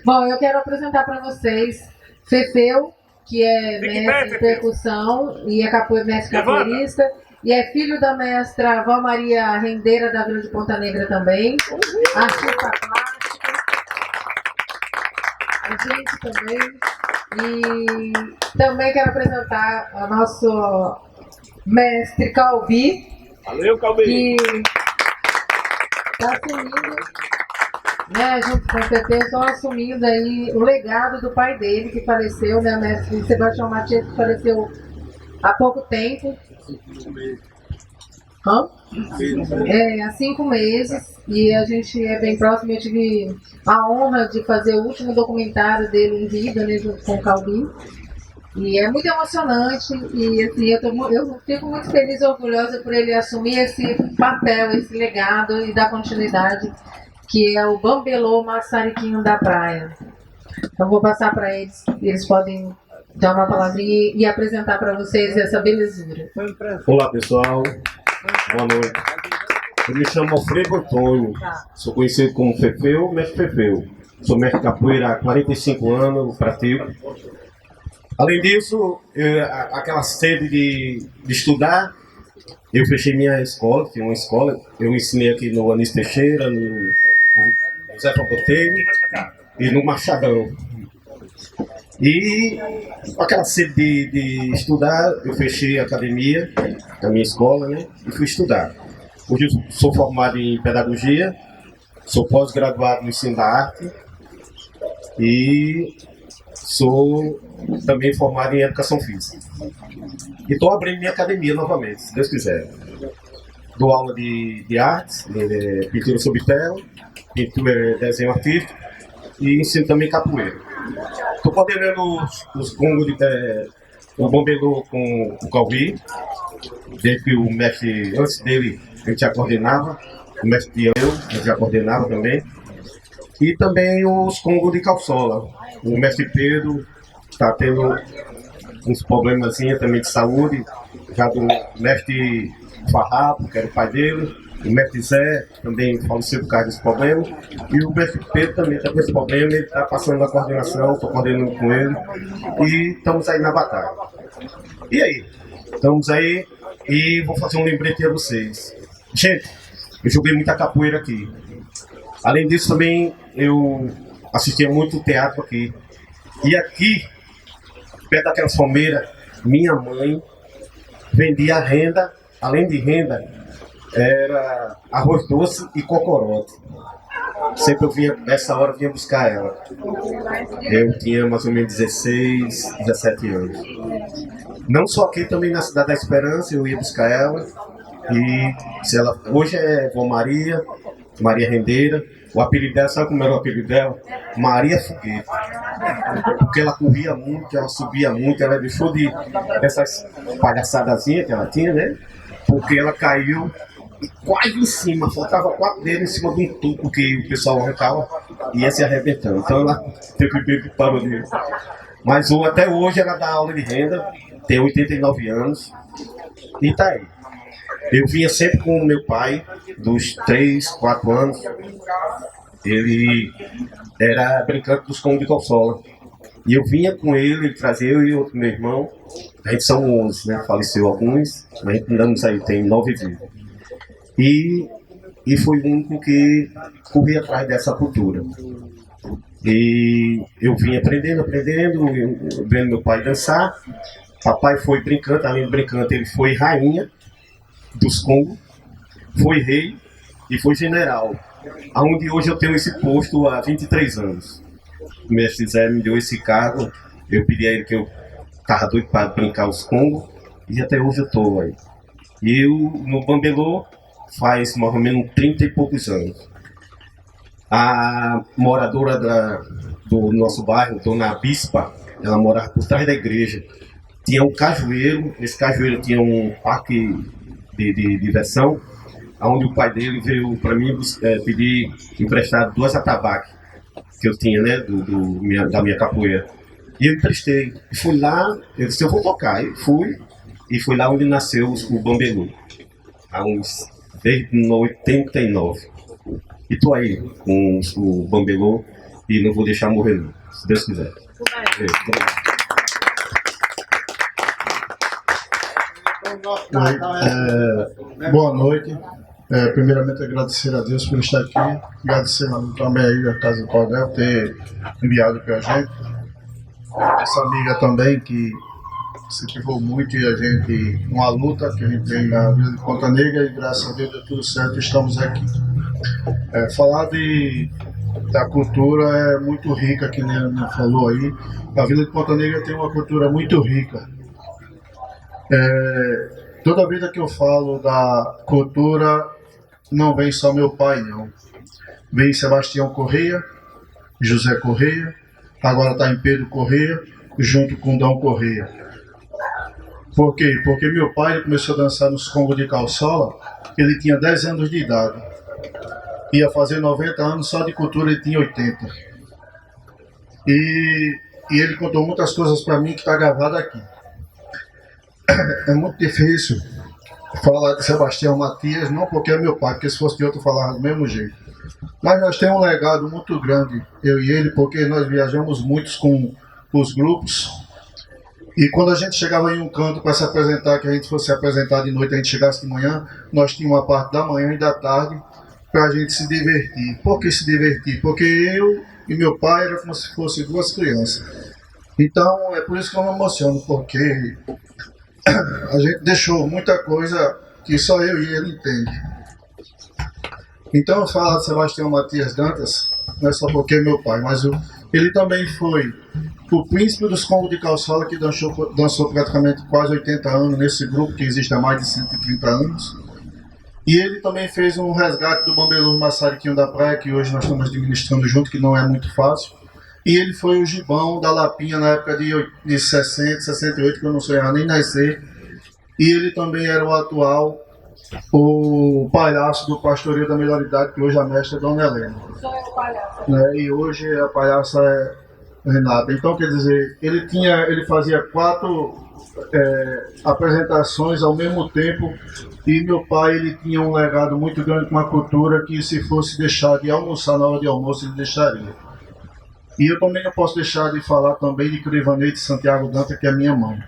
Bom, eu quero apresentar para vocês Fefeu, que é mestre de percussão e é mestre capoeirista. E é filho da mestra Val Maria Rendeira, da Vila de Ponta Negra também. Artista plástica. A gente também. E também quero apresentar o nosso mestre Calbi. Valeu, Calbi. Que está assumindo, né, junto com o PT, estão assumindo aí o legado do pai dele, que faleceu, né, mestre Sebastião Matias, que faleceu há pouco tempo. Há 5 meses, e a gente é bem próximo. Eu tive a honra de fazer o último documentário dele em vida, né, junto com o Calbi, e é muito emocionante. E assim, eu fico muito feliz e orgulhosa por ele assumir esse papel, esse legado e dar continuidade, que é o Bambelô Massariquinho da Praia. Então vou passar para eles, e eles podem dar uma palavrinha e apresentar para vocês essa belezura. Olá, pessoal. Boa noite. Eu me chamo Alfredo Antônio. Sou conhecido como Fefeu, mestre Fefeu. Sou mestre de capoeira há 45 anos, pratico. Além disso, aquela sede de estudar, eu fechei minha escola, tinha uma escola. Eu ensinei aqui no Anísio Teixeira, no José Papoteiro e no Machadão. E aquela sede de estudar, eu fechei a academia da minha escola, né, e fui estudar. Hoje eu sou formado em pedagogia, sou pós-graduado no ensino da arte e sou também formado em educação física. E estou abrindo minha academia novamente, se Deus quiser. Dou aula de artes, de pintura sobre tela, pintura, desenho artístico e ensino também capoeira. Estou coordenando os congos o Bambelô com o Calvi, desde que o mestre, antes dele, a gente já coordenava, o mestre eu, a gente já coordenava também, e também os congos de calçola. O mestre Pedro está tendo uns problemas também de saúde, já do mestre Farrapo, que era o pai dele. O mestre Zé também faleceu por causa desse problema. E o mestre Pedro também está com esse problema. Ele está passando a coordenação, estou coordenando com ele. E estamos aí na batalha. E aí? Estamos aí e vou fazer um lembrete a vocês. Gente, eu joguei muita capoeira aqui. Além disso, também eu assistia muito teatro aqui. E aqui, perto daquelas palmeiras, minha mãe vendia renda, além de renda, era arroz doce e cocorote. Sempre eu vinha, nessa hora eu vinha buscar ela. Eu tinha mais ou menos 16, 17 anos. Não só aqui, também na Cidade da Esperança eu ia buscar ela. E se ela hoje é Val Maria, Maria Rendeira. O apelido dela, sabe como era o apelido dela? Maria Foguete. Porque ela corria muito, ela subia muito, ela deixou dessas palhaçadazinhas que ela tinha, né? Porque ela caiu quase em cima, faltava 4 dedos em cima de um tubo que o pessoal arrancava e ia se arrebentando. Então ela teve bem que parou de... Mas até hoje ela dá aula de renda, tem 89 anos e tá aí. Eu vinha sempre com o meu pai, dos 3, 4 anos. Ele era brincante dos congos de calçola. E eu vinha com ele trazia eu e outro meu irmão. A gente são 11, né? Faleceu alguns, mas a gente ainda não saiu, tem 9 vivos. E foi o único que corri atrás dessa cultura. E eu vim aprendendo, vendo meu pai dançar. Papai foi brincante, além de brincante, ele foi rainha dos Congos, foi rei e foi general. Onde hoje eu tenho esse posto há 23 anos. O mestre Zé me deu esse cargo, eu pedi a ele que eu estava doido para brincar os Congos, e até hoje eu estou aí. E eu, no Bambelô, faz mais ou menos 30 e poucos anos. A moradora do nosso bairro, Dona Bispa, ela morava por trás da igreja. Tinha um cajueiro, esse cajueiro tinha um parque de diversão, onde o pai dele veio para mim pedir emprestado 2 atabaques que eu tinha, né, da minha capoeira. E eu emprestei. E fui lá, eu disse, eu vou tocar. E fui lá onde nasceu o Bambelô, desde 89. E tô aí com o Bambelô e não vou deixar morrer não, se Deus quiser. Boa noite. Primeiramente agradecer a Deus por estar aqui, agradecer também aí a Casa do Cordel por ter enviado para a gente. Essa amiga também que se privou muito e a gente, uma luta que a gente tem na vida de Ponta Negra, e graças a Deus deu tudo certo, estamos aqui. Falar da cultura é muito rica, que nem a Ana falou aí. A Vila de Ponta Negra tem uma cultura muito rica. Toda vida que eu falo da cultura, não vem só meu pai, não. Vem Sebastião Correia, José Correia, agora está em Pedro Correia, junto com Dom Correia. Por quê? Porque meu pai ele começou a dançar nos congos de calçola, ele tinha 10 anos de idade. Ia fazer 90 anos, só de cultura ele tinha 80. E ele contou muitas coisas para mim que está gravado aqui. É muito difícil falar de Sebastião Matias, não porque é meu pai, porque se fosse de outro eu falava do mesmo jeito. Mas nós temos um legado muito grande, eu e ele, porque nós viajamos muitos com os grupos. E quando a gente chegava em um canto para se apresentar, que a gente fosse se apresentar de noite, a gente chegasse de manhã, nós tínhamos uma parte da manhã e da tarde para a gente se divertir. Por que se divertir? Porque eu e meu pai eram como se fossem 2 crianças. Então é por isso que eu me emociono, porque a gente deixou muita coisa que só eu e ele entendem. Então eu falo de Sebastião Matias Dantas, não é só porque é meu pai, mas ele também foi o príncipe dos congos de calçola, que dançou praticamente quase 80 anos nesse grupo que existe há mais de 130 anos. E ele também fez um resgate do Bambelô Massariquinho da Praia, que hoje nós estamos administrando junto, que não é muito fácil. E ele foi o gibão da Lapinha na época de 60, 68, que eu não sou errado nem nascer. E ele também era o atual, o palhaço do Pastoreio da Melhor Idade, que hoje a mestra é Dona Helena. E hoje a palhaça é Renata. Então, quer dizer, ele fazia 4 apresentações ao mesmo tempo, e meu pai ele tinha um legado muito grande com a cultura, que se fosse deixar de almoçar na hora de almoço, ele deixaria. E eu também não posso deixar de falar também de Crivaneide Santiago Dantas, que é minha mãe,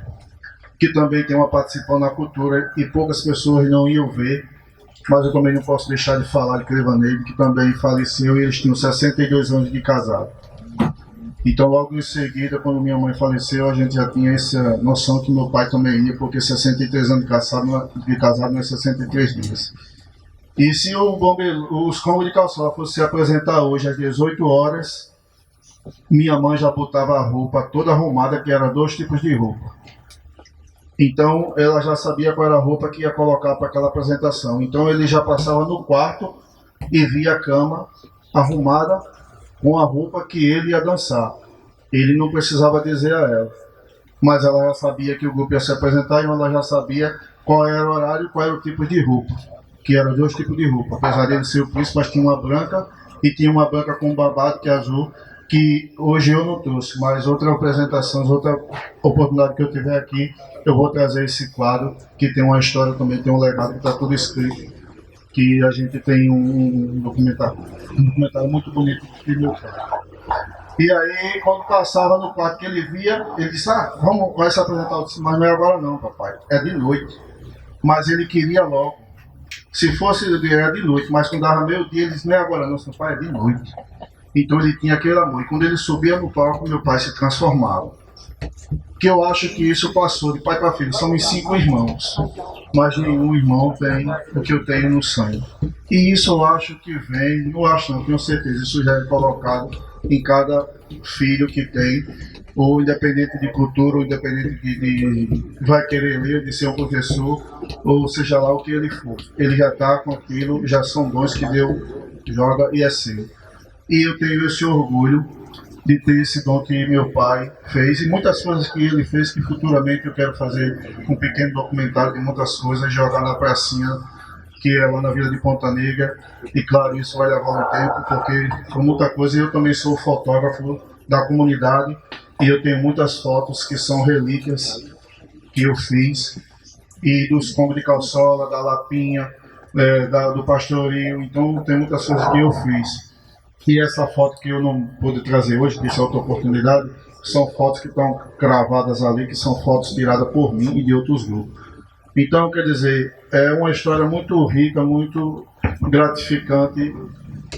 que também tem uma participação na cultura e poucas pessoas não iam ver, mas eu também não posso deixar de falar de Crivaneide, que também faleceu, e eles tinham 62 anos de casado. Então logo em seguida, quando minha mãe faleceu, a gente já tinha essa noção que meu pai também ia, porque 63 anos de casado não é 63 dias. E se os congos de calçola fossem se apresentar hoje às 18 horas, minha mãe já botava a roupa toda arrumada, que era 2 tipos de roupa. Então ela já sabia qual era a roupa que ia colocar para aquela apresentação. Então ele já passava no quarto e via a cama arrumada com a roupa que ele ia dançar. Ele não precisava dizer a ela, mas ela já sabia que o grupo ia se apresentar e ela já sabia qual era o horário e qual era o tipo de roupa, que eram 2 tipos de roupa, apesar dele ser o príncipe, mas tinha uma branca e tinha uma branca com babado que é azul, que hoje eu não trouxe, mas outra apresentação, outra oportunidade que eu tiver aqui, eu vou trazer esse quadro, que tem uma história também, tem um legado que está tudo escrito, que a gente tem um documentário muito bonito de meu pai. E aí, quando passava no quarto que ele via, ele disse, vai se apresentar. Eu disse, mas não é agora não, papai, é de noite. Mas ele queria logo. Se fosse era de noite, mas quando dava meio-dia, ele disse, não é agora não, papai, é de noite. Então ele tinha aquele amor. E quando ele subia no palco, meu pai se transformava. Que eu acho que isso passou de pai para filho. Somos 5 irmãos, mas nenhum irmão tem o que eu tenho no sangue. E isso eu acho que vem, não acho não, tenho certeza, isso já é colocado em cada filho que tem, ou independente de cultura, ou independente de vai querer ler, de ser um professor, ou seja lá o que ele for. Ele já está com aquilo, já são dons que Deus joga e é seu. E eu tenho esse orgulho de ter esse dom que meu pai fez e muitas coisas que ele fez que futuramente eu quero fazer um pequeno documentário de muitas coisas, jogar na pracinha que é lá na Vila de Ponta Negra, e claro, isso vai levar um tempo porque foi muita coisa. Eu também sou fotógrafo da comunidade e eu tenho muitas fotos que são relíquias que eu fiz, e dos combos de calçola, da lapinha, do pastorinho, então tem muitas coisas que eu fiz. E essa foto que eu não pude trazer hoje, dessa outra oportunidade, são fotos que estão gravadas ali, que são fotos tiradas por mim e de outros grupos. Então, quer dizer, é uma história muito rica, muito gratificante.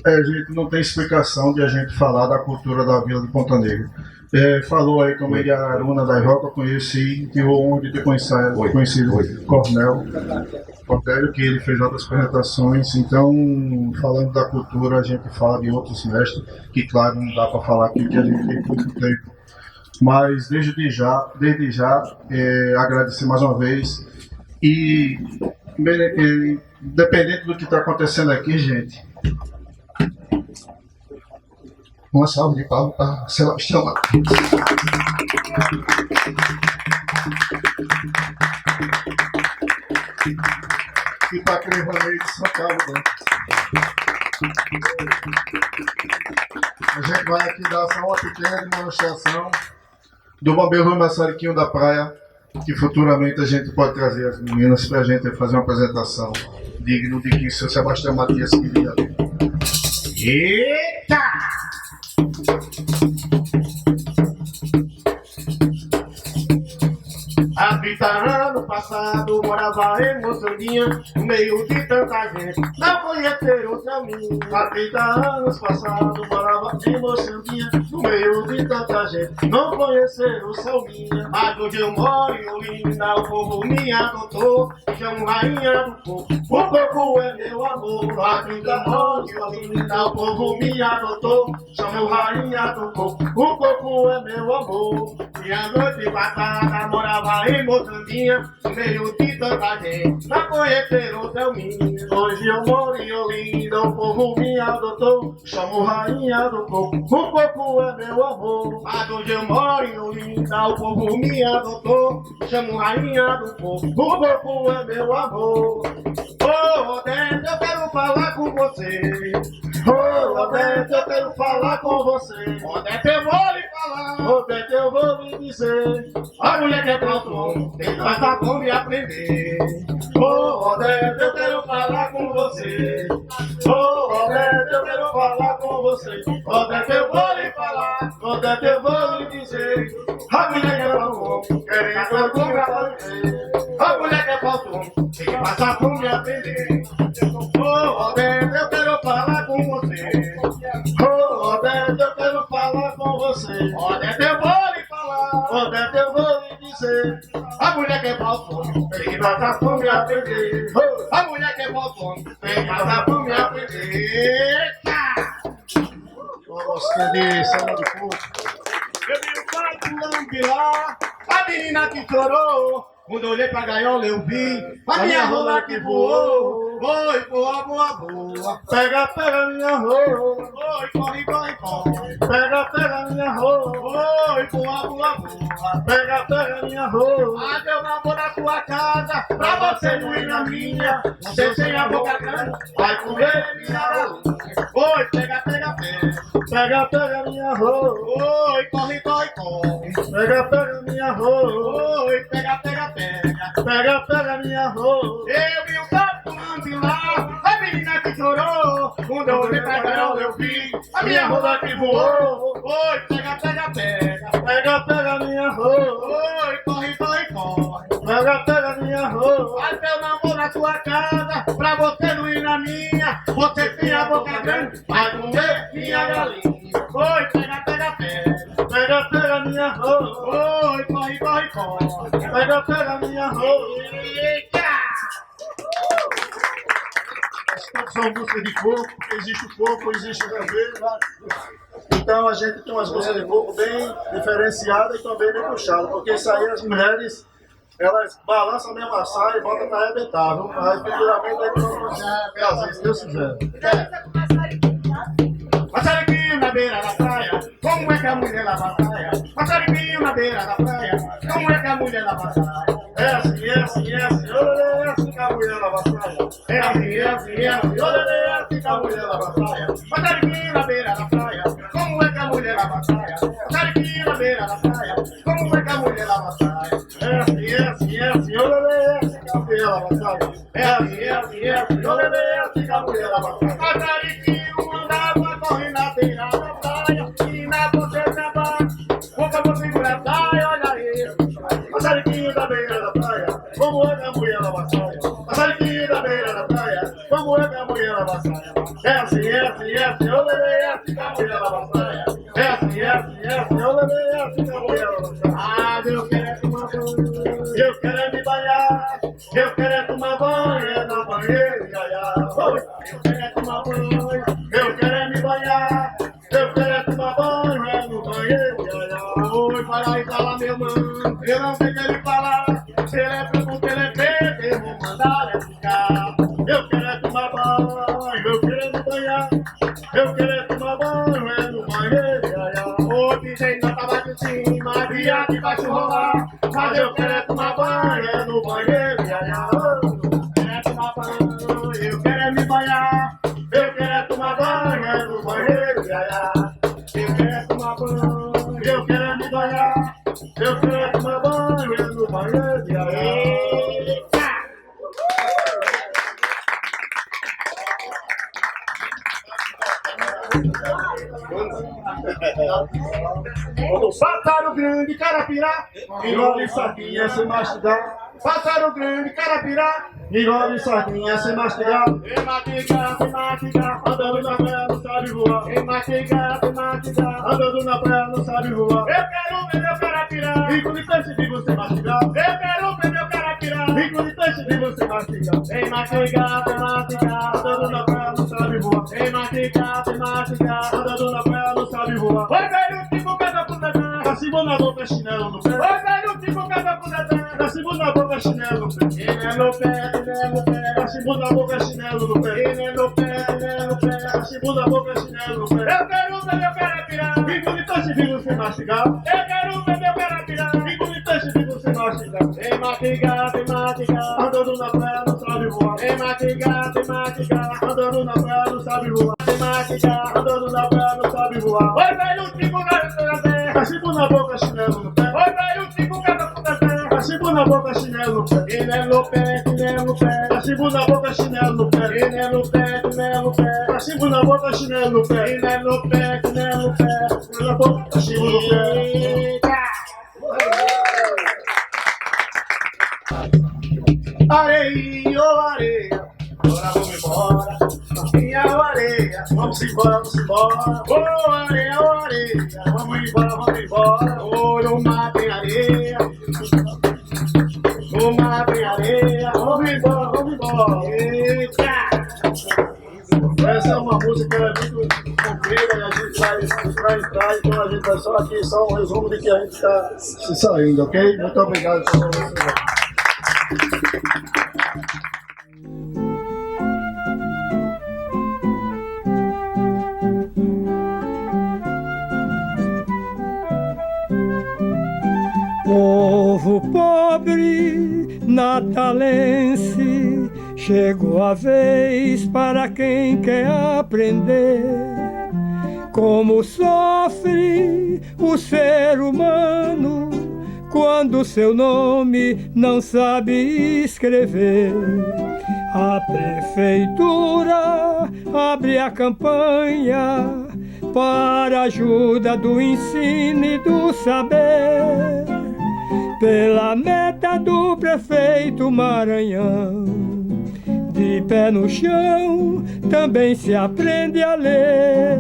A gente não tem explicação de a gente falar da cultura da Vila de Ponta Negra. Falou aí também de Araruna da Roca, conheci, tive onde ter conhecido Cornélio, que ele fez outras apresentações. Então, falando da cultura, a gente fala de outros mestres, que claro, não dá para falar aqui que a gente tem pouco tempo. Mas desde já, agradecer mais uma vez. E independente do que está acontecendo aqui, gente, uma salva de palmas para Sebastião Matias. E para Crevaneiro de São Paulo. Né? A gente vai aqui dar só uma pequena demonstração do Bombeiro Rui Maçariquinho da Praia, que futuramente a gente pode trazer as meninas para a gente fazer uma apresentação digna de que o seu Sebastião Matias queria ver. Eita! Há 30 anos passado morava em Moçambinha, no meio de tanta gente, não conhecer o caminho. Há 30 anos passado morava em Moçambinha, no meio de tanta gente, não conhecer o Salminha. Mas onde eu moro em Olinda, o povo me adotou, chamo rainha do povo, o povo é meu amor. Mas onde eu moro em Olinda, o povo me adotou, chamo rainha do povo, o povo é meu amor. E a noite passada morava em Moçambinha, no meio de tanta gente, não conhecer o Selminha. Hoje eu moro em Olinda, o povo me adotou, chamo rainha do povo, o povo é meu amor. Mas hoje eu moro em Olinda, o povo me adotou, chamo rainha do povo, o povo é meu amor. Ô Odete, eu quero falar com você. Ô Odete, eu quero falar com você. Odete, eu vou lhe falar. Odete, eu vou lhe dizer. A mulher que é pronto, tem que passar por me aprender. Ô Odete, eu quero falar com você. Ô Odete, eu quero falar com você. Odete, eu vou lhe falar. Odete, eu vou lhe dizer. A mulher que é pronto, querendo por me aprender. A mulher que é pronto, tem que passar por me aprender. Ô Odete, eu quero falar com você. Ô Odete, eu quero falar com você. Odete, eu vou lhe falar. Odete, eu vou lhe dizer. A mulher que é balcão, tem que passar por me aprender. A mulher que é balcão, tem que passar por me aprender. Eita! Gostei de Sala de Fogo. Eu vi o pai pulando de lá, a menina que chorou. Quando eu olhei pra gaiola eu vi a minha rola que voou. Oi, voa, voa, voa. Pega, pega minha rola. Oi, corre, corre, corre. Pega, pega minha rola. Oi, voa, voa, voa. Pega, pega minha rola. Ah, eu não vou na tua casa pra você não ir na minha. Você tem a boca grande, vai comer minha galinha. Oi, pega, pega, pega. Pega, pega minha rola. Oi, corre, corre, corre. Pega, pega minha rola. Oi, pega, pega, pega. Pega, pega minha rola. Eu vi o papo de lá, a menina que chorou. Quando eu olhei pra gaiola eu vi a minha rola que voou. Oi, pega, pega, pega. Pega, pega minha rola. Oi, corre, corre, corre. Pega, pega minha rola. Mas eu não vou na tua casa pra você não ir na minha. Você tem a boca grande, vai comer minha galinha. Oi, pega, pega, pega. Pega, pega minha rola. Oi, corre, corre, corre. Pega, pega minha rola. Eita! Todos são músicas de coco, existe o coco, existe o reveiro, né? Então a gente tem umas músicas de coco bem diferenciadas e também bem puxadas, porque isso aí as mulheres, elas balançam a mesma saia e botam para arrebentar, viu? Mas futuramente é que vamos fazer, se Deus quiser. Passarinho na beira da praia, como é que a mulher lava a saia? Passarinho na beira da praia, como é que a mulher lava a saia? É assim, é assim, é assim, é assim que a mulher lava a saia. É assim, é assim, é assim, é assim que a mulher lava a saia. Passarinho na beira da praia, como é que a mulher lava a saia? Passarinho na beira da praia, como é que a mulher lava a saia? É assim, é assim, é assim, é assim que a mulher lava a saia. É assim, é assim, é assim, é assim que a mulher lava a saia. Passarinho andava correndo na beira da praia, e na você trabalha, como você segura a saia, olha isso. Passarinho da beira da praia, como é que a mulher lava a saia? Passarinho da beira da praia, como é que a mulher lava a saia? É assim, é assim, é assim, é assim que a mulher lava a saia. É assim, é assim, é assim, é assim que a mulher lava a saia. Ah, eu quero é tomar banho, eu quero é me banhar, eu quero é tomar banho na banheira, eu quero é tomar banho, eu quero é me banhar, eu quero é tomar banho no banheiro, oi, para aí falar meu mano, eu não sei o que ele falar, se ele é pergunta, ele é feito, eu vou mandar ele ficar. Eu quero é tomar banho, eu quero é me banhar, eu quero é tomar banho no banheiro, o DJ não tava de cima, via de baixo rolar, mas eu quero é tomar banho no banheiro, eu quero é tomar banho, eu quero é me banhar, eu quero é tomar banho no banheiro, eu quero é tomar banho, eu quero é me banhar, eu quero é tomar banho no banheiro, Pássaro grande, carapirá, engole sardinha sem mastigar. Pássaro grande, carapirá, engole sardinha sem mastigar. Ei, matigar, andando na praia não sabe voar. Ei, matigar, andando na praia não sabe voar. Eu quero ver meu carapirá, engole peixe de você mastigar. Eu quero ver meu carapirá, engole peixe de você mastigar. Ei, matigar, andando na praia não sabe voar. Ei, matigar, andando na praia não sabe voar. Oi, velho, tipo cada puta, cacimbo na boca, chinelo no pé. Oi, velho, tipo cada puta, cacimbo na boca, chinelo no pé. Ele no pé, cacimbo na boca, chinelo no pé. Ele no pé, cacimbo na boca, chinelo no pé. Eu quero ver meu carapirá, engole peixe de você mastigar. Eu quero ver meu carapirá, engole peixe de você mastigar. Ei, matigar, andando na praia não sabe voar. Ei, matigar, andando na praia não sabe voar. Ei, matigar, andando na praia não sabe voar. Oi, velho, tipo na terra, cachimbo na boca, chinelo no pé. Oi, velho, tipo cada puta terra, cachimbo na boca, chinelo no pé. Ele no pé, cachimbo na boca, chinelo no pé. Ele no pé, cachimbo na boca, chinelo no pé. Ele no pé, na boca, cachimbo no pé. Areia, oh areia, agora vamos embora. Minha areia, vamos embora. Oh areia, vamos embora. Oh, no mar tem areia, no mar tem areia. Vamos embora. Eita! Essa é uma música muito comprida e a gente vai entrar, então a gente vai só aqui, só um resumo de que a gente está se saindo, ok? Muito obrigado por você. Povo pobre natalense, chegou a vez para quem quer aprender como sofre o ser humano quando seu nome não sabe escrever. A prefeitura abre a campanha para ajuda do ensino e do saber, pela meta do prefeito Maranhão. De pé no chão também se aprende a ler,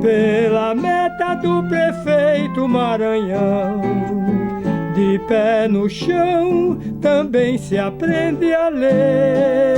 pela meta do prefeito Maranhão. De pé no chão também se aprende a ler.